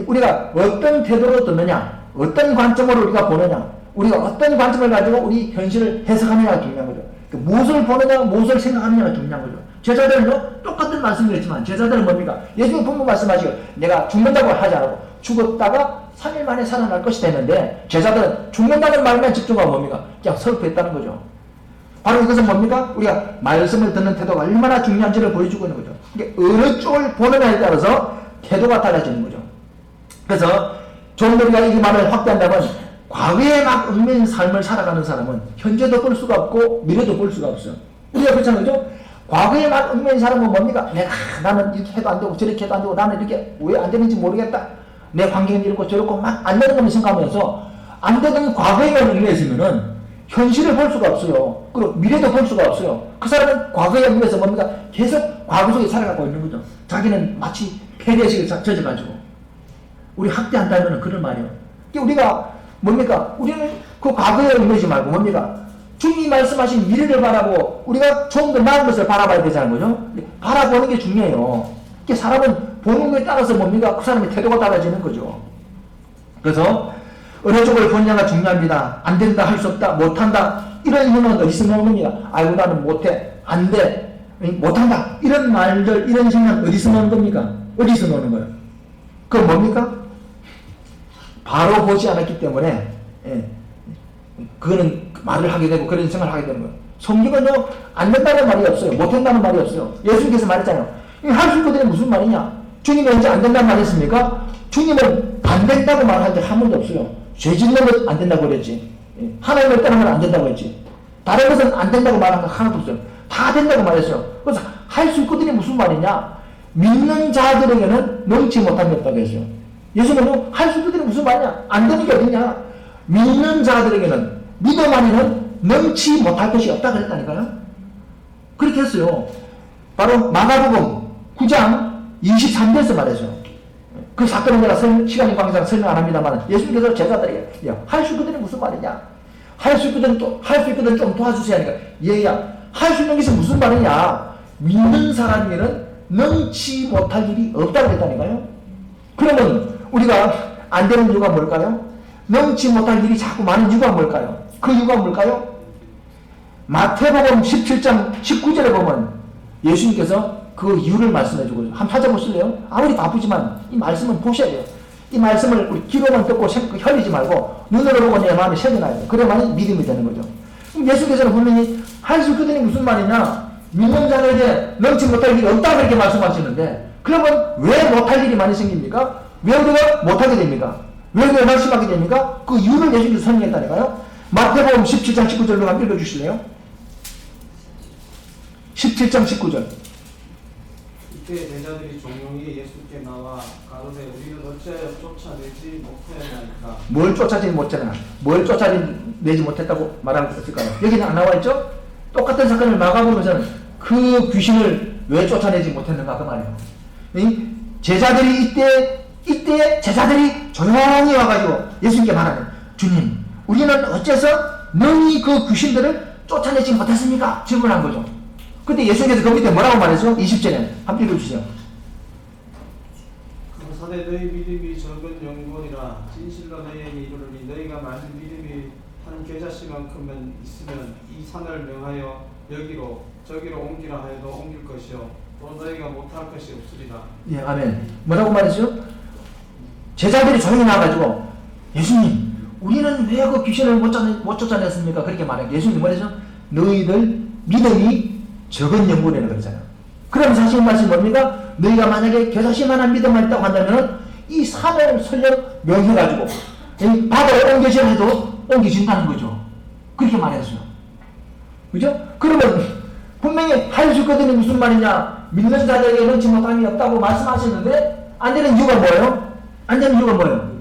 우리가 어떤 태도로 듣느냐, 어떤 관점으로 우리가 보느냐, 우리가 어떤 관점을 가지고 우리 현실을 해석하느냐가 중요한 거죠. 무엇을 보느냐, 무엇을 생각하느냐가 중요한 거죠. 제자들은요, 똑같은 말씀을 했지만 제자들은 뭡니까? 예수님 분명 말씀하시고 내가 죽는다고 하지 않고 죽었다가 3일 만에 살아날 것이 되는데 제자들은 죽는다는 말만 집중하고 뭡니까? 그냥 슬퍼했다는 거죠. 바로 이것은 뭡니까? 우리가 말씀을 듣는 태도가 얼마나 중요한지를 보여주고 있는 거죠. 이게 어느 쪽을 보느냐에 따라서 태도가 달라지는 거죠. 그래서 좀 더 우리가 이 말을 확대한다면 과거에 막 얽매인 삶을 살아가는 사람은 현재도 볼 수가 없고 미래도 볼 수가 없어요. 우리가 그렇잖아요. 그죠? 과거에 막 얽매인 사람은 뭡니까? 나는 이렇게 해도 안 되고 저렇게 해도 안 되고 나는 이렇게 왜 안 되는지 모르겠다. 내 환경이 이렇고 저렇고 막 안 되는 것만 생각하면서 안 되는 과거에만 얽매였으면은 현실을 볼 수가 없어요. 그리고 미래도 볼 수가 없어요. 그 사람은 과거에 얽매여서 뭡니까? 계속 과거 속에 살아가고 있는 거죠. 자기는 마치 패배식을 젖어가지고. 우리 학대한다면 그런 말이에요. 우리가 뭡니까? 우리는 그 과거에 얽매이지 말고 뭡니까? 주님이 말씀하신 미래를 바라고 우리가 좀 더 나은 것을 바라봐야 되자는 거죠. 바라보는 게 중요해요. 사람은 보는 것에 따라서 뭡니까? 그 사람의 태도가 달라지는 거죠. 그래서 어느 쪽을 보느냐가 중요합니다. 안 된다, 할 수 없다, 못한다. 이런 현황은 어디서 나오는 겁니까? 아이고 나는 못해, 안 돼, 못한다. 이런 말들, 이런 생각 어디서 나오는 겁니까? 어디서 나오는 거예요? 그건 뭡니까? 바로 보지 않았기 때문에 그거는 말을 하게 되고 그런 생각을 하게 되는 거예요. 성경은요, 안 된다는 말이 없어요. 못한다는 말이 없어요. 예수님께서 말했잖아요. 할 수 있거든요. 무슨 말이냐? 주님은 언제 안 된다는 말 했습니까? 주님은 안 된다고 말한 적 한 번도 없어요. 죄 짓는 것 안 된다고 그랬지. 하나님을 떠나면 안 된다고 했지. 다른 것은 안 된다고 말한 거 하나도 없어요. 다 된다고 말했어요. 그래서 할 수 있거든요. 무슨 말이냐? 믿는 자들에게는 넘지 못한 게 없다고 했어요. 예수님은 할 수 있거든요. 무슨 말이냐? 안 되는 게 어딨냐? 믿는 자들에게는 믿음 안에는 넘지 못할 것이 없다고 했다니까요. 그렇게 했어요. 바로 마가복음 9장 23절에서 말했어요. 그 사건은 내가 시간이 관계상 설명 안 합니다만 예수님께서 제자들에게 할 수 있거든요. 무슨 말이냐? 할 수 있거든 좀 도와주세요 하니까 얘야 할 수 있는 것이 무슨 말이냐? 믿는 사람에게는 넘지 못할 일이 없다고 했다니까요. 그러면 우리가 안 되는 이유가 뭘까요? 넘지 못할 일이 자꾸 많은 이유가 뭘까요? 그 이유가 뭘까요? 마태복음 17장 19절에 보면 예수님께서 그 이유를 말씀해주고 한번 찾아보실래요? 아무리 바쁘지만 이 말씀은 보셔야 돼요. 이 말씀을 우리 귀로만 듣고 흘리지 말고 눈으로 보고 내 마음에 새겨놔야 돼요. 그래야만 믿음이 되는 거죠. 그럼 예수께서는 분명히 할 수 있거든요. 무슨 말이냐? 믿는 자에게 넘지 못할 일이 없다고 이렇게 말씀하시는데 그러면 왜 못할 일이 많이 생깁니까? 왜 우리가 못하게 됩니까? 왜 우리가 말씀하게 됩니까? 그 이유를 예수님께서 설명했다니까요. 마태복음 17장 19절로 한번 읽어주실래요? 17장 19절. 이때 제자들이 종용이 예수께 나와 가로되 우리는 어찌하여 쫓아내지 못하였나이까. 뭘 쫓아내지 못했나? 뭘 쫓아내지 못했다고 말하고 있을까요? 여기는 안 나와 있죠? 똑같은 사건을 마가복음에서는 그 귀신을 왜 쫓아내지 못했는가 그 말이에요. 제자들이 이때 제자들이 조용히 와가지고 예수님께 말하는 주님, 우리는 어째서 능히 그 귀신들을 쫓아내지 못했습니까? 질문한 거죠. 그때 예수님께서 그 밑에 뭐라고 말했죠? 20절에 한번 읽어주세요. 사대 너희 믿음이 적은 영혼이라 진실로 너희에게 이르노니 너희가 만일 믿음이 한 겨자씨만큼은 있으면 이 산을 명하여 여기로 저기로 옮기라 하여도 옮길 것이요 또 너희가 못할 것이 없으리라. 예, 아멘. 뭐라고 말했죠? 제자들이 조용히 나와가지고 예수님, 우리는 왜 그 귀신을 못 쫓아냈습니까? 그렇게 말해요. 예수님 뭐랬죠? 너희들 믿음이 적은 영혼이라고 그러잖아요. 그럼 사실 말씀 뭡니까? 너희가 만약에 겨자씨만한 믿음만 있다고 한다면 이 산을 설령 명해가지고 이 바다에 옮겨지라 해도 옮겨진다는 거죠. 그렇게 말했어요. 그죠? 그러면 분명히 할 수 있거든요. 무슨 말이냐? 믿는 자들에게 넘치 못함이 없다고 말씀하셨는데 안 되는 이유가 뭐예요? 안 되는 이유가 뭐예요?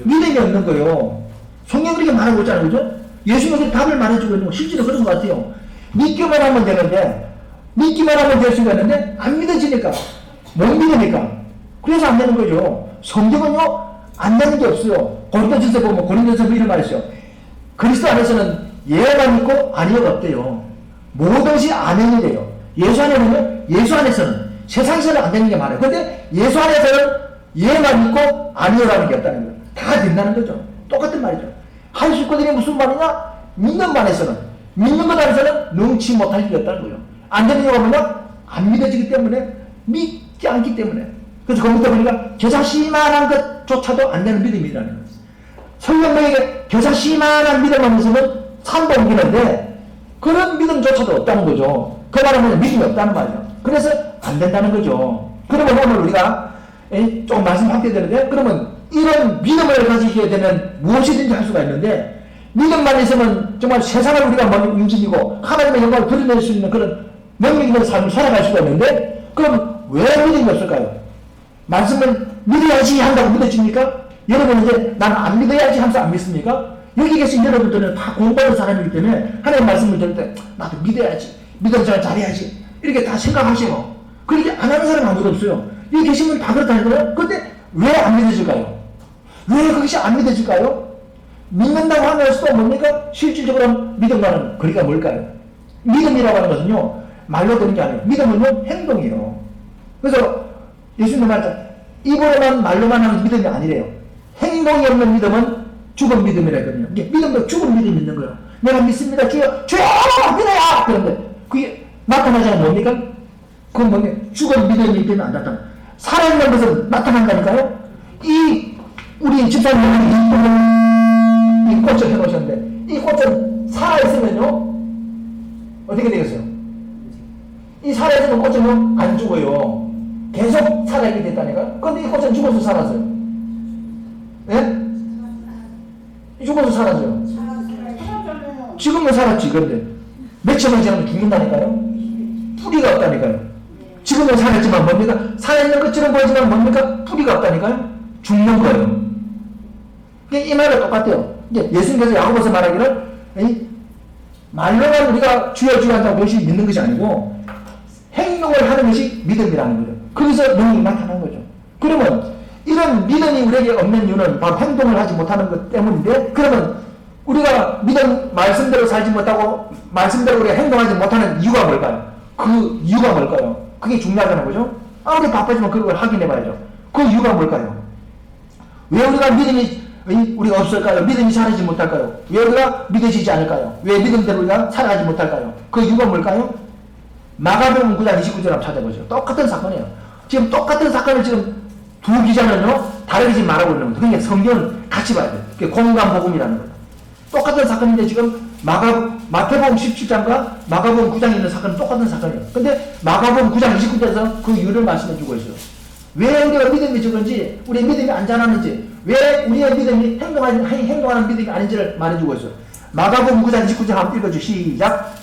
믿음이 없는 거예요. 성경 그렇게 말하고 있잖아요. 그죠? 예수님이 답을 말해주고 있는 거 실제로 그런 것 같아요. 믿기만 하면 되는데 믿기만 하면 될 수가 있는데 안 믿어지니까 못 믿으니까 그래서 안 되는 거죠. 성경은요 안 되는 게 없어요. 고린도전서 보면 고린도전서 이런 말이 있어요. 그리스도 안에서는 예만 있고 아니어가 없대요. 모든 것이 아멘이래요. 예수 안에는 예수 안에서는 세상에서는 안 되는 게 많아요. 그런데 예수 안에서는 예만 있고 아니어라는 게 없다는 거예요. 다 된다는 거죠. 똑같은 말이죠. 할 수 있거든요. 무슨 말이냐? 믿는 반에서는 믿는 것 안에서는 능치 못할 일이 없다는 거예요. 안 되는 이유가 뭐냐? 안 믿어지기 때문에 믿지 않기 때문에. 그래서 거기서 보니까 겨자씨만한 것조차도 안 되는 믿음이라는 거예요. 설령 너에게 겨자씨만한 믿음만 있으면 산도 옮기는데 그런 믿음조차도 없다는 거죠. 그 말은 믿음이 없다는 말이죠. 그래서 안 된다는 거죠. 그러면 오늘 우리가 좀 말씀 확대해야 되는데 그러면 이런 믿음을 가지게 되면 무엇이든지 할 수가 있는데 믿음만 있으면 정말 세상을 우리가 먼저 움직이고 하나님의 영광을 드러낼 수 있는 그런 능력 있는 삶을 살아갈 수가 있는데 그럼 왜 믿음이 없을까요? 말씀을 믿어야지 한다고 믿어집니까? 여러분 이제 나는 안 믿어야지 하면서 안 믿습니까? 여기 계신 여러분들은 다 공부하는 사람이기 때문에 하나님 말씀을 들을 때 나도 믿어야지 믿음 잘 잘해야지 이렇게 다 생각하시고 그렇게 안 하는 사람 아무도 없어요. 여기 계신 분 다 그렇다는 거예요. 그런데 왜 안 믿어질까요? 왜 그것이 안 믿어질까요? 믿는다고 하면서도 뭡니까? 실질적으로 믿음과는 거리가 뭘까요? 믿음이라고 하는 것은요 말로 되는 게 아니에요. 믿음은 행동이에요. 그래서 예수님 말씀 입으로만 말로만 하는 믿음이 아니래요. 행동이 없는 믿음은 죽은 믿음이라 했거든요. 이게 믿음도 죽은 믿음이 있는 거예요. 내가 믿습니다. 주여 믿어요! 그런데 그게 나타나지 않으면 뭡니까? 그건 뭡니까? 죽은 믿음이 되면 안 나타나. 살아있는 것은 나타난다니까요? 우리 집사님이 이 꽃을 해놓으셨는데 이 꽃은 살아있으면요 어떻게 되겠어요? 이 살아있으면 꽃은 안 죽어요. 계속 살아있게 됐다니까요? 그런데 이 꽃은 죽어서 살았어요. 예? 죽어서 살았어요. 지금은 살았지. 그런데 며칠만 지나면 죽는다니까요? 뿌리가 없다니까요? 지금은 살았지만 뭡니까? 살아있는 것처럼 보이지만 뭡니까? 뿌리가 없다니까요? 죽는 거예요. 이 말과 똑같아요. 이제 예수님께서 야고보서 말하기를 말로만 우리가 주여 주여 한다고 그것이 믿는 것이 아니고 행동을 하는 것이 믿음이라는 거죠. 거기서 능력이 나타나는 거죠. 그러면 이런 믿음이 우리에게 없는 이유는 바로 행동을 하지 못하는 것 때문인데 그러면 우리가 믿음 말씀대로 살지 못하고 말씀대로 우리가 행동하지 못하는 이유가 뭘까요? 그 이유가 뭘까요? 그게 중요하다는 거죠. 아무리 바빠지만 그걸 확인해 봐야죠. 그 이유가 뭘까요? 왜 우리가 믿음이 우리가 없을까요? 믿음이 살아지지 못할까요? 왜 우리가 믿어지지 않을까요? 왜 믿음대로 우리가 살아가지 못할까요? 그 이유가 뭘까요? 마가복음 9장 29절 한번 찾아보죠. 똑같은 사건이에요. 지금 똑같은 사건을 지금 두 기자는요 다르게 지금 말하고 있는 거예요. 그러니까 성경은 같이 봐야 돼요. 그게 공감복음이라는 거예요. 똑같은 사건인데 지금 마태복음 17장과 마가복음 9장에 있는 사건은 똑같은 사건이에요. 근데 마가복음 9장 29절에서 그 이유를 말씀해 주고 있어요. 왜 우리가 믿음이 적은지, 우리의 믿음이 안 자라는지, 왜 우리의 믿음이 행동하는 믿음이 아닌지를 말해주고 있어요. 마가복음 9장 29절 한번 읽어주 시작.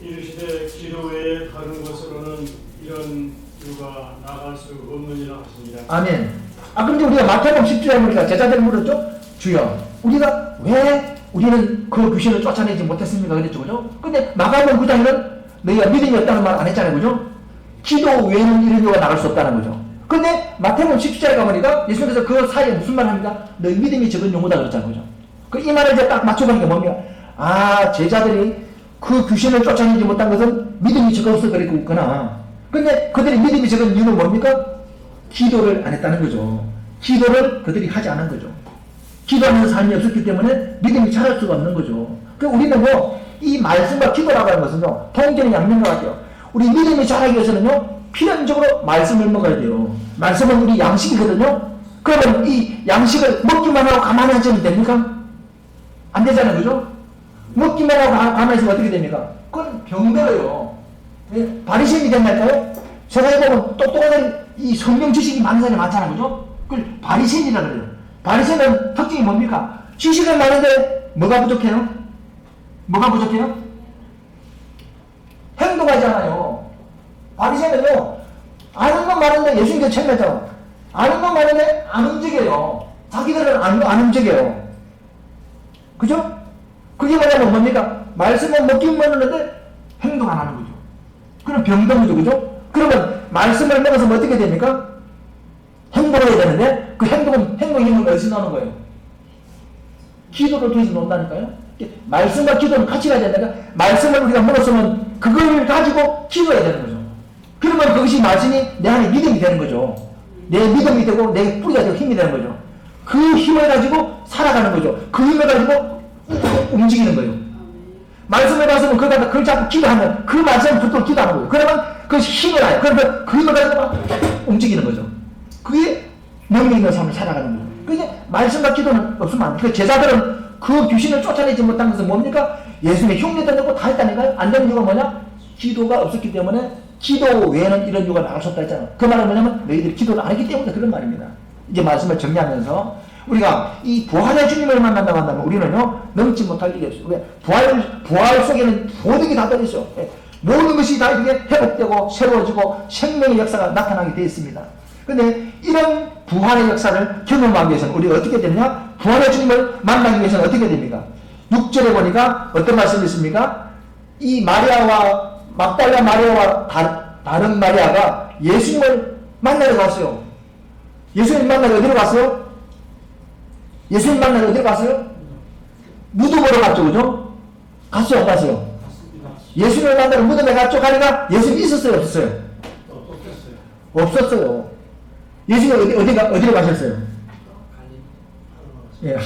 이르시되 기도 외에 다른 곳으로는 이런 이유가 나갈 수 없느니라 하십니다. 아멘. 그럼 이제 우리가 마태복음 10절에 보니까 제자들이 물었죠. 주여, 우리가 왜 우리는 그 귀신을 쫓아내지 못했습니까? 그랬죠, 그죠? 근데 마가복음 9장에는 너희가 믿음이 없다는 말 안 했잖아요, 그죠? 기도 외에는 이런 이유가 나갈 수 없다는 거죠. 근데 마태복음 17절에 가보니까 예수님께서 그 사이에 무슨 말 합니다? 너희 믿음이 적은 용어다 그랬잖아요, 그죠? 이 말을 이제 딱 맞춰보니까 뭡니까? 제자들이 그 귀신을 쫓아내지 못한 것은 믿음이 적어서 그랬거나, 근데 그들이 믿음이 적은 이유는 뭡니까? 기도를 안 했다는 거죠. 기도를 그들이 하지 않은 거죠. 기도하는 삶이 없었기 때문에 믿음이 자랄 수가 없는 거죠. 그 우리는요, 이 말씀과 기도라고 하는 것은요, 동전의 양면과 같아요. 우리 믿음이 자라기 위해서는요, 필연적으로 말씀을 먹어야 돼요. 말씀은 우리 양식이거든요. 그러면 이 양식을 먹기만 하고 가만히 앉으면 됩니까? 안 되잖아요, 그죠? 먹기만 하고 가만히 있으면 어떻게 됩니까? 그건 병들어요. 바리새인이 된달까요? 세상에 보면 똑똑한 이 성경 지식이 많은 사람이 많잖아요, 그죠? 그걸 바리새인이라 그래요. 바리새인은 특징이 뭡니까? 지식은 많은데 뭐가 부족해요? 뭐가 부족해요? 행동하지 않아요. 바리새인은요, 아는 건 많은데 예수님께 책임했잖아. 아는 건 많은데 안 움직여요. 자기들은 안 움직여요. 그죠? 그게 뭐냐면 뭡니까? 말씀은 먹기만 하는데 행동 안 하는 거죠. 그럼 병동이죠, 그죠? 그러면 말씀을 먹어서 뭐 어떻게 됩니까? 행동해야 되는데 그 행동의 힘을 어디서 나오는 거예요? 기도를 통해서 논다니까요. 말씀과 기도는 같이 가야 된다니까. 말씀을 우리가 먹었으면 그걸 가지고 기도해야 되는 거죠. 그러면 그것이 말씀이 내 안에 믿음이 되는 거죠. 내 믿음이 되고 내 뿌리가 되고 힘이 되는 거죠. 그 힘을 가지고 살아가는 거죠. 그 힘을 가지고 움직이는 거예요. 말씀을 봤으면 그걸 자꾸 기도하면 그 말씀을 붙들고 기도하는 거예요. 그러면 그것이 힘을 나요. 그러면 그 힘을 가지고 막 움직이는 거죠. 그게 능력 있는 삶을 살아가는 거예요. 그게 말씀과 기도는 없으면 안 돼요. 그 제자들은 그 귀신을 쫓아내지 못한 것은 뭡니까? 예수님의 흉내 던지고 다 했다니까요. 안 되는 이유가 뭐냐? 기도가 없었기 때문에 기도 외에는 이런 이유가 나올 수 없다 했잖아요. 그 말은 뭐냐면 너희들이 기도를 안 했기 때문에 그런 말입니다. 이제 말씀을 정리하면서 우리가 이 부활의 주님을 만난다고 한다면 우리는요, 넘지 못할 일이 없어요. 왜? 부활 속에는 모든 게 다 들어있어요. 모든 것이 다 이렇게 회복되고 새로워지고 생명의 역사가 나타나게 되어 있습니다. 근데 이런 부활의 역사를 경험하기 위해서는 우리가 어떻게 되느냐? 부활의 주님을 만나기 위해서는 어떻게 됩니까? 6절에 보니까 어떤 말씀이 있습니까? 이 마리아와 막달라 마리아와 다른 마리아가 예수님을 만나러 갔어요. 예수님 만나러 어디로 갔어요? 예수님 만나러 어디로 갔어요? 무덤으로 갔죠, 그죠? 갔어요, 안 갔어요? 예수님을 만나러 무덤에 갔죠? 가니까 예수님 있었어요, 없었어요? 없었어요. 예수님 어디로 가셨어요? 예.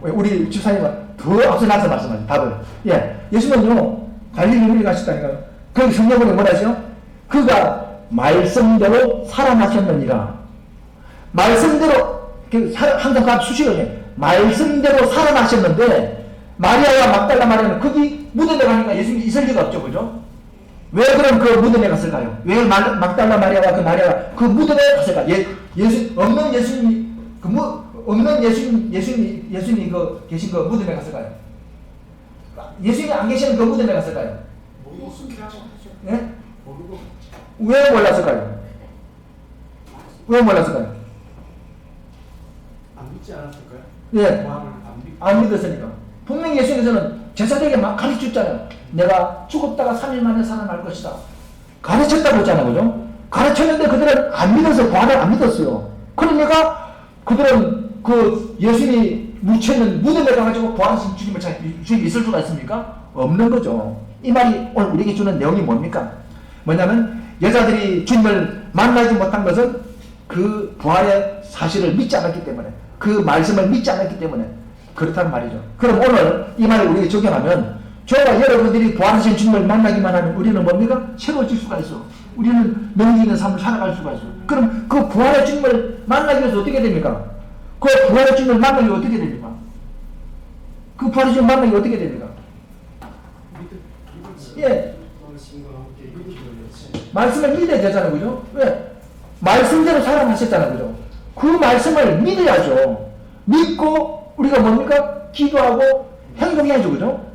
우리 집사님은 더 앞서 나서 말씀하죠, 답을. 예. 예수님은요, 갈릴리로 가셨다니까요. 그 성경으로 뭐라 하죠? 그가 말씀대로 살아나셨느니라. 말씀대로, 항상 그 수식어요. 말씀대로 살아나셨는데, 마리아와 막달라 마리아는 거기 무덤에 가니까 예수님이 있을 리가 없죠, 그죠? 왜 그럼 그 무덤에 갔을까요? 왜 막달라 마리아와 그 마리아가 그 무덤에 갔을까요? 없는 예수님이, 없는 예수님이 그 계신 그 무덤에 갔을까요? 예수님이 안 계시는 그 무덤에 갔을까요? 예? 왜 몰랐을까요? 왜 몰랐을까요? 안 믿지 않았을까요? 예. 안 믿었으니까. 분명히 예수님께서는 제자들에게 막 가르쳤잖아요. 내가 죽었다가 3일 만에 살아날 것이다. 가르쳤다고 했잖아요, 그죠? 가르쳤는데 그들은 안 믿어서 부활을 안 믿었어요. 그러니까 그들은 그 예수님이 묻혀있는 무덤에 가가지고 부활하신 주님이 있을 수가 있습니까? 없는 거죠. 이 말이 오늘 우리에게 주는 내용이 뭡니까? 뭐냐면 여자들이 주님을 만나지 못한 것은 그 부활의 사실을 믿지 않았기 때문에, 그 말씀을 믿지 않았기 때문에 그렇단 말이죠. 그럼 오늘 이 말을 우리에게 적용하면 저와 여러분들이 부활하신 주님을 만나기만 하면 우리는 뭡니까? 새로워질 수가 있어. 우리는 능력 있는 삶을 살아갈 수가 있어. 그럼 그 부활의 주님을 만나기 위해서 어떻게 됩니까? 그 부활의 주님을 만나기 위해서 어떻게 됩니까? 그 부활의 주님을 만나기 위해서 어떻게 됩니까? 예. 말씀을 믿어야 되잖아요, 그죠? 왜? 말씀대로 살아나셨잖아요, 그죠? 그 말씀을 믿어야죠. 믿고 우리가 뭡니까? 기도하고 행동해야죠, 그죠?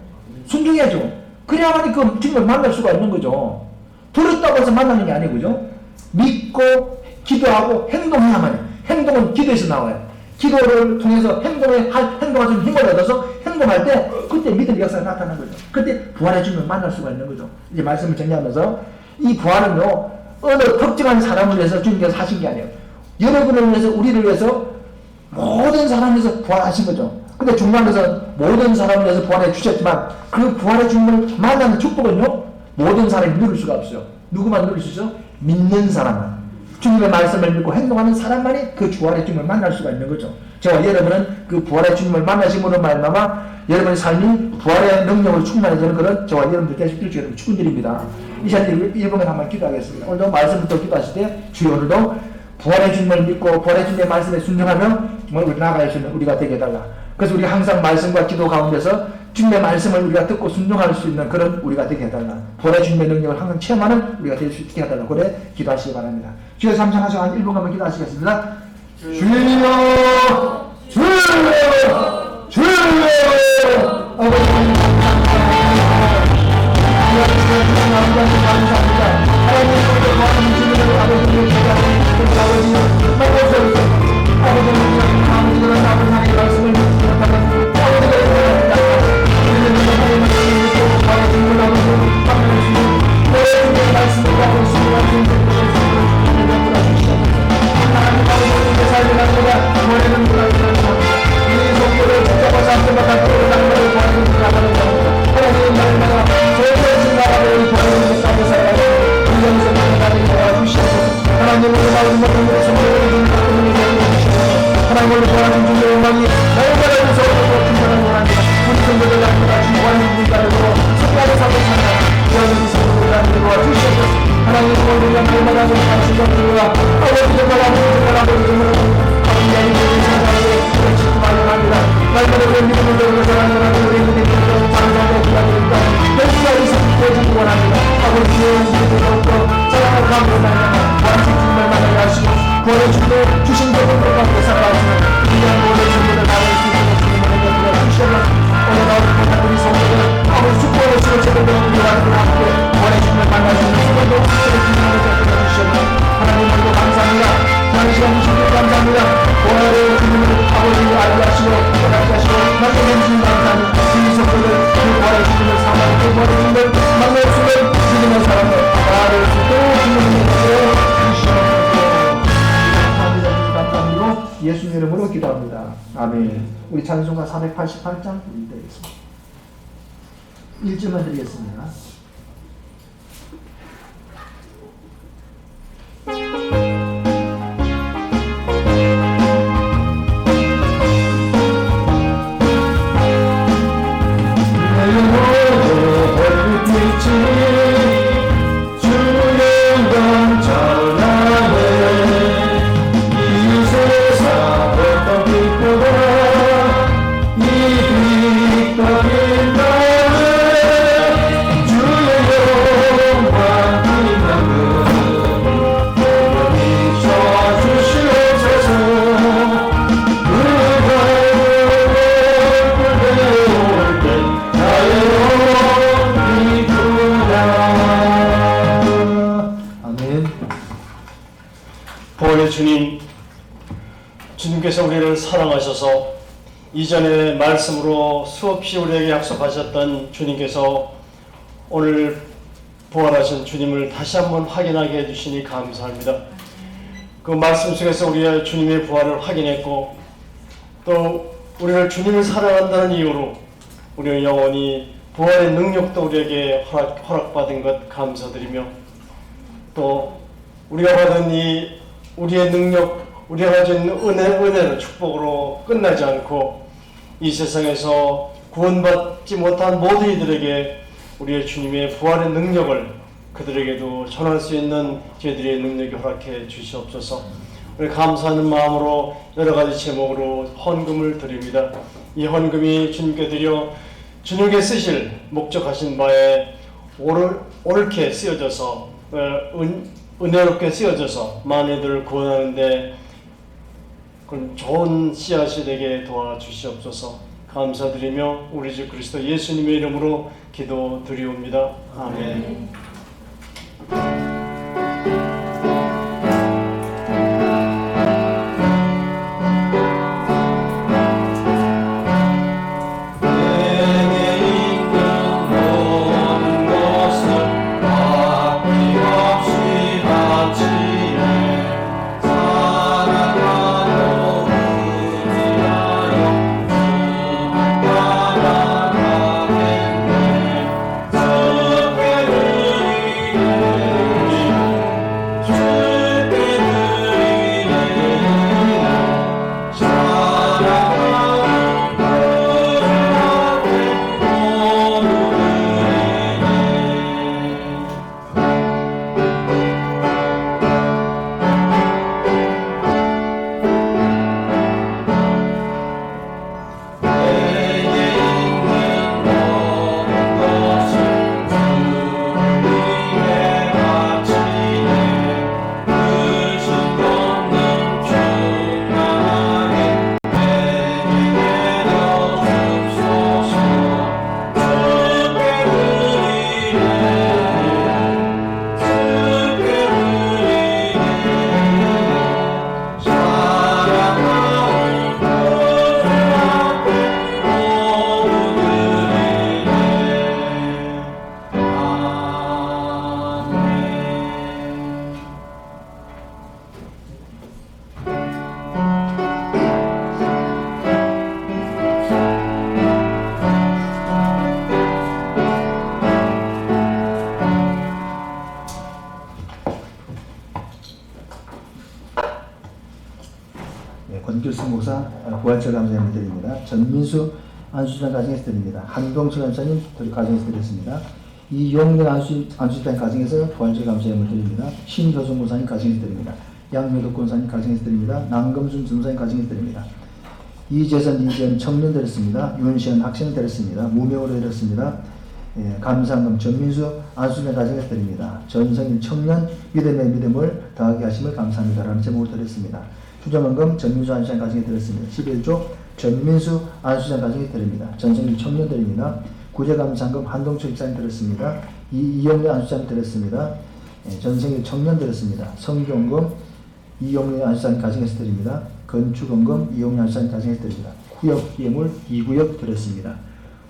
순종해야죠. 그래야만이 그 주님을 만날 수가 있는 거죠. 들었다고 해서 만나는 게 아니고, 그죠? 믿고 기도하고 행동해야만 해요. 행동은 기도에서 나와요. 기도를 통해서 행동할 수 있는 힘을 얻어서 행동할 때 그때 믿음의 역사가 나타나는 거죠. 그때 부활의 주님을 만날 수가 있는 거죠. 이제 말씀을 정리하면서 이 부활은요, 어느 특정한 사람을 위해서 주님께서 하신 게 아니에요. 여러분을 위해서, 우리를 위해서 모든 사람을 위해서 부활하신 거죠. 근데 중요한 것은 모든 사람을 위해서 부활해 주셨지만 그 부활의 주님을 만나는 축복은요, 모든 사람이 누릴 수가 없어요. 누구만 누릴 수 있어? 믿는 사람만. 주님의 말씀을 믿고 행동하는 사람만이 그 부활의 주님을 만날 수가 있는 거죠. 저와 여러분은 그 부활의 주님을 만나심으로 말미암아 여러분의 삶이 부활의 능력으로 충만해지는 그런 저와 여러분들 계속 주 여러분 축원드립니다. 이 시간에 일본에 한번 기도하겠습니다. 오늘도 말씀부터 기도하실 때 주여 오늘도 부활의 주님을 믿고 부활의 주님의 말씀에 순종하며 정말 우리 나아갈 수 있는 우리가 되게 해달라. 그래서 우리 항상 말씀과 기도 가운데서 주님의 말씀을 우리가 듣고 순종할 수 있는 그런 우리가 되게 해달라. 부활의 주님의 능력을 항상 체험하는 우리가 될 수 있게 해달라. 그래 기도하시기 바랍니다. 주여 삼창하시고 한 1분 한번 기도하시겠습니다. 주여 주여 주여 아버지 감사합니다. 하나님 우리의 구하는 주님을 아버지를 기도하는 아버지를 아버지의 말씀을 믿는다면 하나님을 구하는 주의 음악이 날마다 무서워지고 충만한 원합니다. 우리 성도들 앞에다 주관을 믿다고 성가를 사고 산다. 여러분이 성도들 앞에 도와주시옵소서. 하나님을 우리가 날마다 관심과 기도와 아버지 정말 아버지 정말 아버지 아버지 생각에 그렇지 말합니다. 날마다 우리 믿음을 배우고 사랑하는 우리 믿음을 장사하고 기다립니다. 열심히 성도를 원합니다. 아버지의 믿음을 더욱더 사랑하고 감사합니다. 완전 주님을 만나게 하시고 구원의 주님을 주신 것을 가운데 살아가시는 귀한 모든 성도들 나를 수 있는 주님을 내가 주시옵소서. 오늘 나오는 모든 우리 성도들 아버지 축복의 주를 제대로 우리와 함께 구원의 주님을 만나시는 수고도 주님을 베풀어 주시옵소서. 하나님 오늘도 감사합니다. 하나님 시간 주신 것 감사합니다. 구원의 주님을 아버지 알게 하시고 깨닫게 하시고 말씀해 주신 감사합니다. 이 성도들 그 구원의 주님을 사모하는 그 구원의 주님을 만날 수 있는 주님의 사랑을 나를 수 있도록 주님을 베풀어 주시옵소서. 예수님 이름으로 기도합니다. 아멘. 우리 찬송가 488장 드리겠습니다. 1절만 드리겠습니다. 주님께서 우리를 사랑하셔서 이전에 말씀으로 수없이 우리에게 약속하셨던 주님께서 오늘 부활하신 주님을 다시 한번 확인하게 해주시니 감사합니다. 그 말씀 속에서 우리의 주님의 부활을 확인했고 또 우리를 주님을 사랑한다는 이유로 우리는 영원히 부활의 능력도 우리에게 허락받은 것 감사드리며 또 우리가 받은 이 우리의 능력, 우리가 가진 은혜는 축복으로 끝나지 않고 이 세상에서 구원받지 못한 모든 이들에게 우리의 주님의 부활의 능력을 그들에게도 전할 수 있는 저희들의 능력이 허락해 주시옵소서. 우리 감사하는 마음으로 여러 가지 제목으로 헌금을 드립니다. 이 헌금이 주님께 드려 주님께 쓰실 목적하신 바에 옳게 쓰여져서 은혜롭게 쓰여져서 많은 이들을 구원하는데 좋은 씨앗이 되게 도와주시옵소서. 감사드리며 우리 주 그리스도 예수님의 이름으로 기도드리옵니다. 아멘. 부활절 감사함을 드립니다. 전민수 안수집단 가정에서 드립니다. 한동철 원사님 가정에서 드렸습니다. 이용래 안수집단 가정에서 부활절 감사함을 드립니다. 신효성 권사님 가정에서 드립니다. 양효덕 권사님 가정에서 드립니다. 남금순 전사님 가정에서 드립니다. 이재선, 이재현 청년 드렸습니다. 윤시현 학생 드렸습니다. 무명으로 드렸습니다. 예, 감사함 전민수 안수집단 가정에서 드립니다. 전성일 청년 믿음의 믿음을 더하게 하심을 감사합니다. 라는 제목을 드렸습니다. 주정원금 전민수 안수집단 가정에 드렸습니다. 11조 전민수 안수집단 가정에 드립니다. 전성일 청년 드립니다. 구제감사금 한동철 집사님 드렸습니다. 이용래 안수집단 드렸습니다. 예, 전성일 청년 드렸습니다. 성경금 이용래 안수집단 가정에서 드립니다. 건축원금 이용래 안수집단 가정에서 드립니다. 구역 예물 2구역 드렸습니다.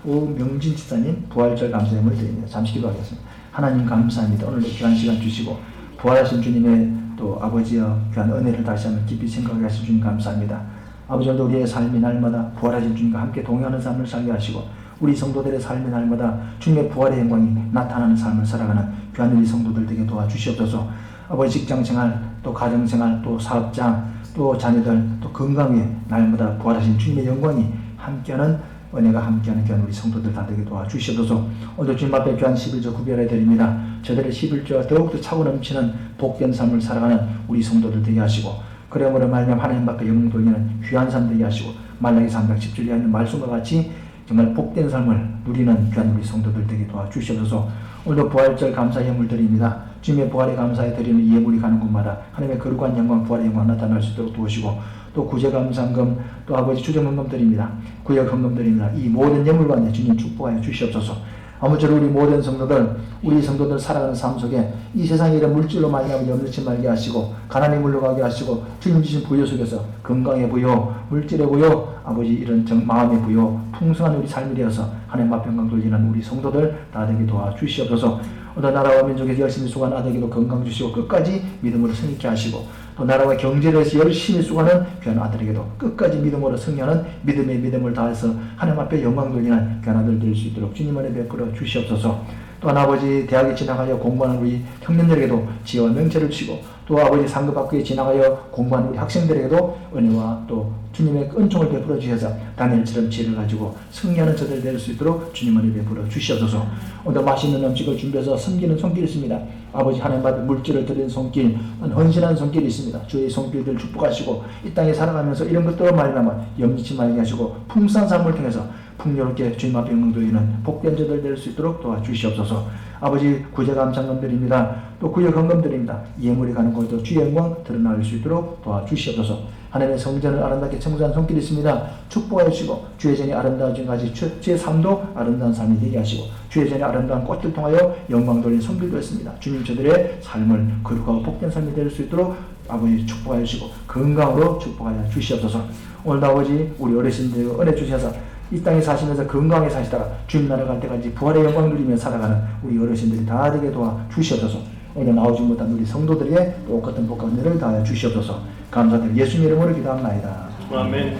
오명진 집사님 부활절 감사함을 드립니다. 잠시 기도하겠습니다. 하나님 감사합니다. 오늘도 귀한 시간 주시고 부활하신 주님의 또 아버지여 귀한 은혜를 다시 한번 깊이 생각하게 하신 주님 감사합니다. 아버지 오늘도 우리의 삶이 날마다 부활하신 주님과 함께 동행하는 삶을 살게 하시고 우리 성도들의 삶이 날마다 주님의 부활의 영광이 나타나는 삶을 살아가는 귀한 우리 성도들 되게 도와주시옵소서. 아버지 직장생활 또 가정생활 또 사업장 또 자녀들 또 건강에 날마다 부활하신 주님의 영광이 함께하는 은혜가 함께하는 귀한 우리 성도들 다 되게 도와주시옵소서. 오늘 주님 앞에 귀한 11조 구별해 드립니다. 저들의 11조가 더욱더 차고 넘치는 복된 삶을 살아가는 우리 성도들 되게 하시고 그러므로 말미암아 하나님 밖에 영웅 돌리는 귀한 삶 되게 하시고 말라기 317절에 있는 말씀과 같이 정말 복된 삶을 누리는 귀한 우리 성도들 되게 도와주시옵소서. 오늘도 부활절 감사 예물 드립니다. 주님의 부활에 감사해 드리는 이 예물이 가는 곳마다 하나님의 거룩한 영광 부활의 영광 나타날 수 있도록 도우시고 또 구제감사금 또 아버지 주정헌금 드립니다. 구역헌금 드립니다. 이 모든 예물 가운데 주님 축복하여 주시옵소서. 아무쪼록 우리 모든 성도들 우리 성도들 살아가는 삶 속에 이 세상에 이런 물질로 말미암아 염려치 말게 하시고 가난이 물러가게 하시고 주님 주신 부여 속에서 건강의 부여 물질의 부여 아버지 이런 마음의 부여 풍성한 우리 삶이 되어서 하나님 앞에 영광 돌리는 우리 성도들 다 되게 도와주시옵소서. 어떤 나라와 민족에서 열심히 수고하는 아들에게도 건강 주시고 끝까지 믿음으로 승리케 하시고 또 나라와 경제를 위해서 열심히 수고하는 귀한 아들에게도 끝까지 믿음으로 승리하는 믿음의 믿음을 다해서 하나님 앞에 영광 돌리는 귀한 아들 될 수 있도록 주님 은혜 베풀어 주시옵소서. 또한 아버지 대학에 지나가여 공부하는 우리 청년들에게도 지혜와 명철을 주시고 또 아버지 상급학교에 지나가여 공부하는 우리 학생들에게도 은혜와 또 주님의 은총을 베풀어 주셔서 다니엘처럼 지혜를 가지고 승리하는 저들 될 수 있도록 주님 은혜 베풀어 주시옵소서. 오늘 맛있는 음식을 준비해서 섬기는 손길이 있습니다. 아버지 하나님 앞에 물질을 드리는 손길, 헌신하는 손길이 있습니다. 주의 손길들 축복하시고 이 땅에 살아가면서 이런 것들로 말미암아 염리치 말게 하시고 풍성한 삶을 통해서 풍요롭게 주님 앞에 영광 돌리는 복된 자들 될 수 있도록 도와주시옵소서. 아버지 구제감사금 드립니다. 또 구역헌금 드립니다. 예물이 가는 곳에도 주의 영광 드러날 수 있도록 도와주시옵소서. 하나님의 성전을 아름답게 청소한 손길이 있습니다. 축복하여 주시고 주의 전이 아름다워진 같이 주의 삶도 아름다운 삶이 되게 하시고 주의 전에 아름다운 꽃을 통하여 영광 돌린 손길도 있습니다. 주님 저들의 삶을 거룩하고 복된 삶이 될 수 있도록 아버지 축복하여 주시고 건강으로 축복하여 주시옵소서. 오늘도 아버지 우리 어르신들 은혜 주셔서 이 땅에 사시면서 건강하게 사시다가 주님 나라 갈 때까지 부활의 영광 누리며 살아가는 우리 어르신들이 다 되게 도와주시옵소서. 오늘 나오지 못한 우리 성도들에게 똑같은 복과 은혜를 다하여 주시옵소서. 감사드리고 예수님 이름으로 기도합니다. 아멘.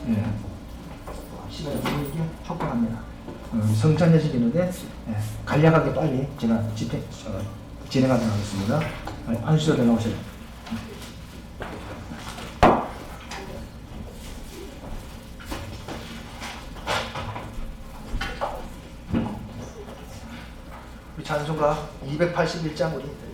예. 시간이 이게 촉박합니다. 성찬 예식이 있는데 간략하게 빨리 제가 진행하도록 하겠습니다. 안수절에 나오세요. 우리 찬송가 281장 우리 드리겠습니다.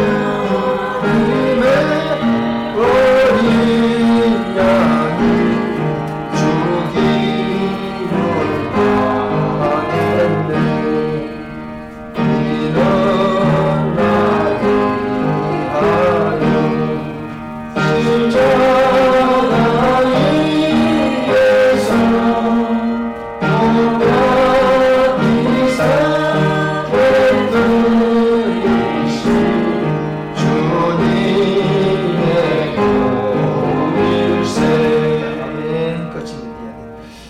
Oh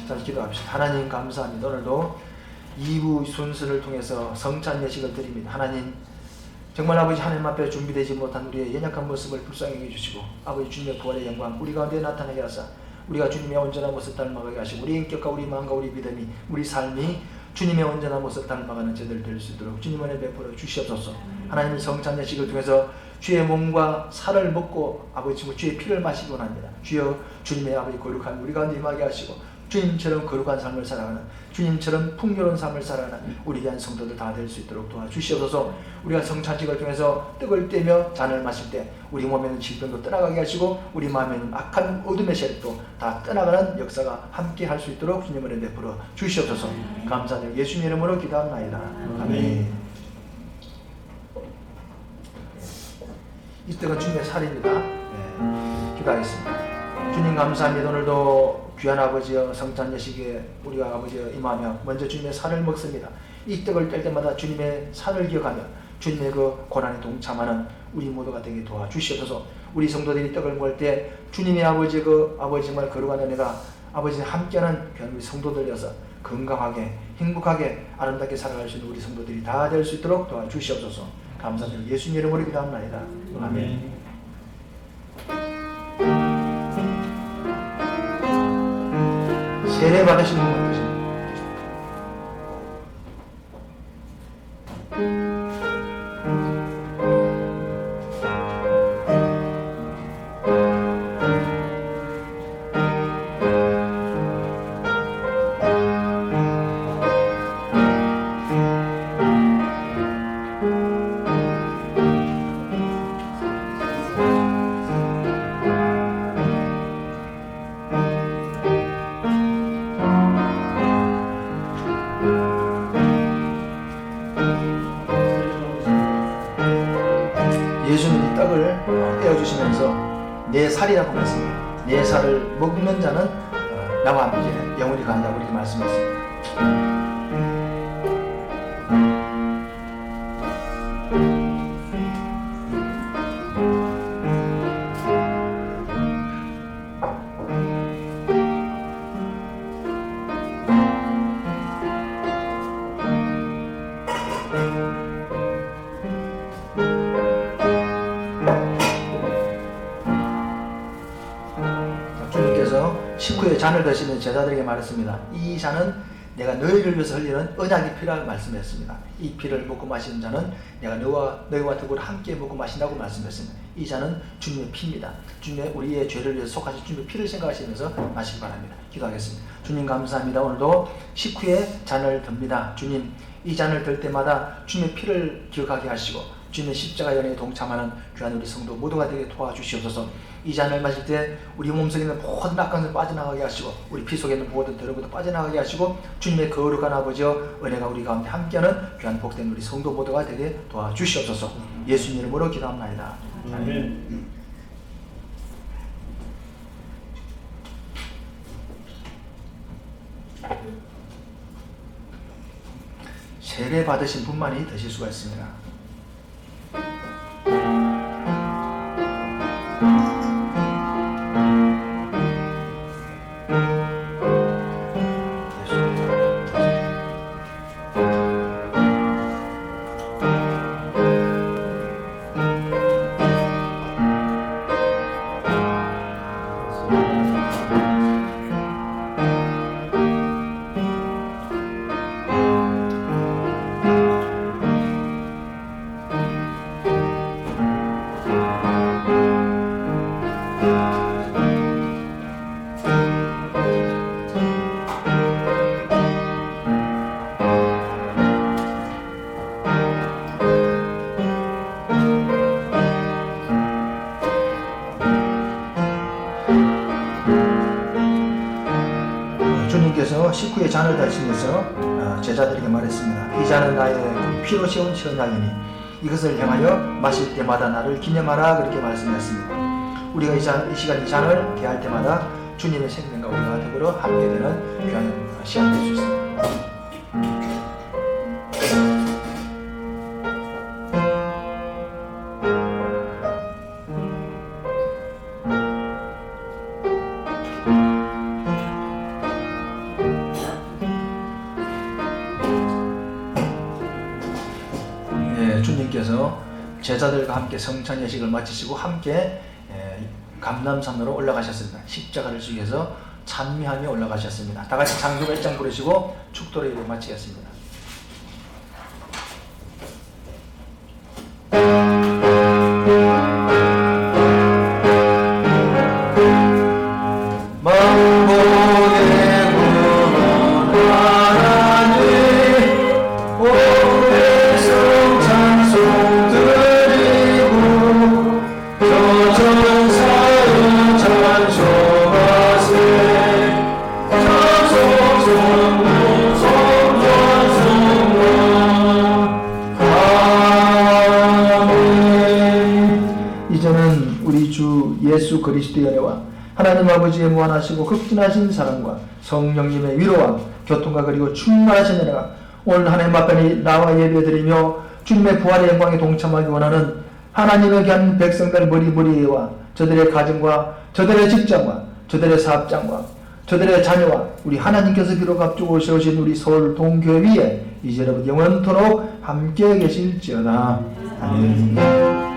자, 기도합시다. 하나님 감사합니다. 오늘도 2부 순서를 통해서 성찬 예식을 드립니다. 하나님 정말 아버지 하나님 앞에 준비되지 못한 우리의 연약한 모습을 불쌍히 해주시고 아버지 주님의 부활의 영광 우리 가운데 나타나게 하사 우리가 주님의 온전한 모습 닮아가게 하시고 우리 인격과 우리 마음과 우리 믿음이 우리 삶이 주님의 온전한 모습 닮아가는 제들 될 수 있도록 주님 은혜 베풀어 주시옵소서. 하나님 성찬 예식을 통해서 주의 몸과 살을 먹고 아버지 주의 피를 마시기 원합니다. 주여 주님의 아버지 거룩한 우리 가운데 임하게 하시고 주님처럼 거룩한 삶을 살아가는 주님처럼 풍요로운 삶을 살아가는 우리 귀한 성도들 다 될 수 있도록 도와주시옵소서. 우리가 성찬식을 통해서 떡을 떼며 잔을 마실 때 우리 몸에 있는 질병도 떠나가게 하시고 우리 마음에 있는 악한 어둠의 세력도 다 떠나가는 역사가 함께 할 수 있도록 주님 은혜 베풀어 주시옵소서. 감사드리고 예수님 이름으로 기도합나이다. 아멘. 이 떡은 주님의 살입니다. 네, 기도하겠습니다. 주님 감사합니다. 오늘도 귀한 아버지여 성찬 예식에 우리가 아버지여 임하며 먼저 주님의 살을 먹습니다. 이 떡을 뗄 때마다 주님의 살을 기억하며 주님의 그 고난에 동참하는 우리 모두가 되게 도와주시옵소서. 우리 성도들이 떡을 먹을 때 주님의 아버지 아버지 정말 거룩한 은혜가 아버지 함께하는 귀한 우리 성도들이어서 건강하게 행복하게 아름답게 살아갈 수 있는 우리 성도들이 다 될 수 있도록 도와주시옵소서. 감사드리고 예수님 이름으로 기도합나이다. 아멘. 세례 받으신 분은 계십니다. 예수님이 떡을 떼어주시면서 내 살이라고 했습니다. 내 살을 먹는 자는 나와 함께 영원히 간다고 이렇게 말씀했습니다. 식후에 잔을 드시면 제자들에게 말했습니다. 이 잔은 내가 너희를 위해서 흘리는 언약의 피라고 말씀했습니다. 이 피를 먹고 마시는 자는 내가 너희와 더불어 함께 먹고 마신다고 말씀했습니다. 이 잔은 주님의 피입니다. 주님의 우리의 죄를 위해서 속하신 주님의 피를 생각하시면서 마시기 바랍니다. 기도하겠습니다. 주님 감사합니다. 오늘도 식후에 잔을 듭니다. 주님 이 잔을 들 때마다 주님의 피를 기억하게 하시고 주님의 십자가 연회에 동참하는 귀한 우리 성도 모두가 되게 도와주시옵소서. 이 잔을 마실 때 우리 몸속에 있는 모든 악한 것을 빠져나가게 하시고 우리 피 속에 있는 모든 더러운 것도 빠져나가게 하시고 주님의 거룩한 아버지여 은혜가 우리 가운데 함께하는 귀한 복된 우리 성도 모두가 되게 도와주시옵소서. 예수님 이름으로 기도합나이다. 아멘. 세례 받으신 분만이 드실 수가 있습니다. 주님께서 식후에 잔을 다시면서 제자들에게 말했습니다. 이 잔은 나의 피로 채운 언약이니 이것을 향하여 마실 때마다 나를 기념하라 그렇게 말씀했습니다. 우리가 이 시간 이 잔을 개할 때마다 주님의 생명과 우리가 더불어 함께 되는 귀한 시간 될 수 있습니다. 제자들과 함께 성찬 예식을 마치시고 함께 감람산으로 올라가셨습니다. 십자가를 지기 위해서 찬미하며 올라가셨습니다. 다 같이 장조 1장 부르시고 축도를 예배 마치겠습니다. 이제는 우리 주 예수 그리스도의 은혜와 하나님 아버지의 무한하시고 극진하신 사랑과 성령님의 위로와 교통과 그리고 충만하신 은혜가 오늘 하나님 앞에 나와 예배드리며 주님의 부활의 영광에 동참하기 원하는 하나님의 귀한 백성들 머리머리와 저들의 가정과 저들의 직장과 저들의 사업장과 저들의 자녀와 우리 하나님께서 비록 앞두고 세우신 우리 서울 동교회 위에 이제로부터 영원토록 함께 계실지어다. 아멘.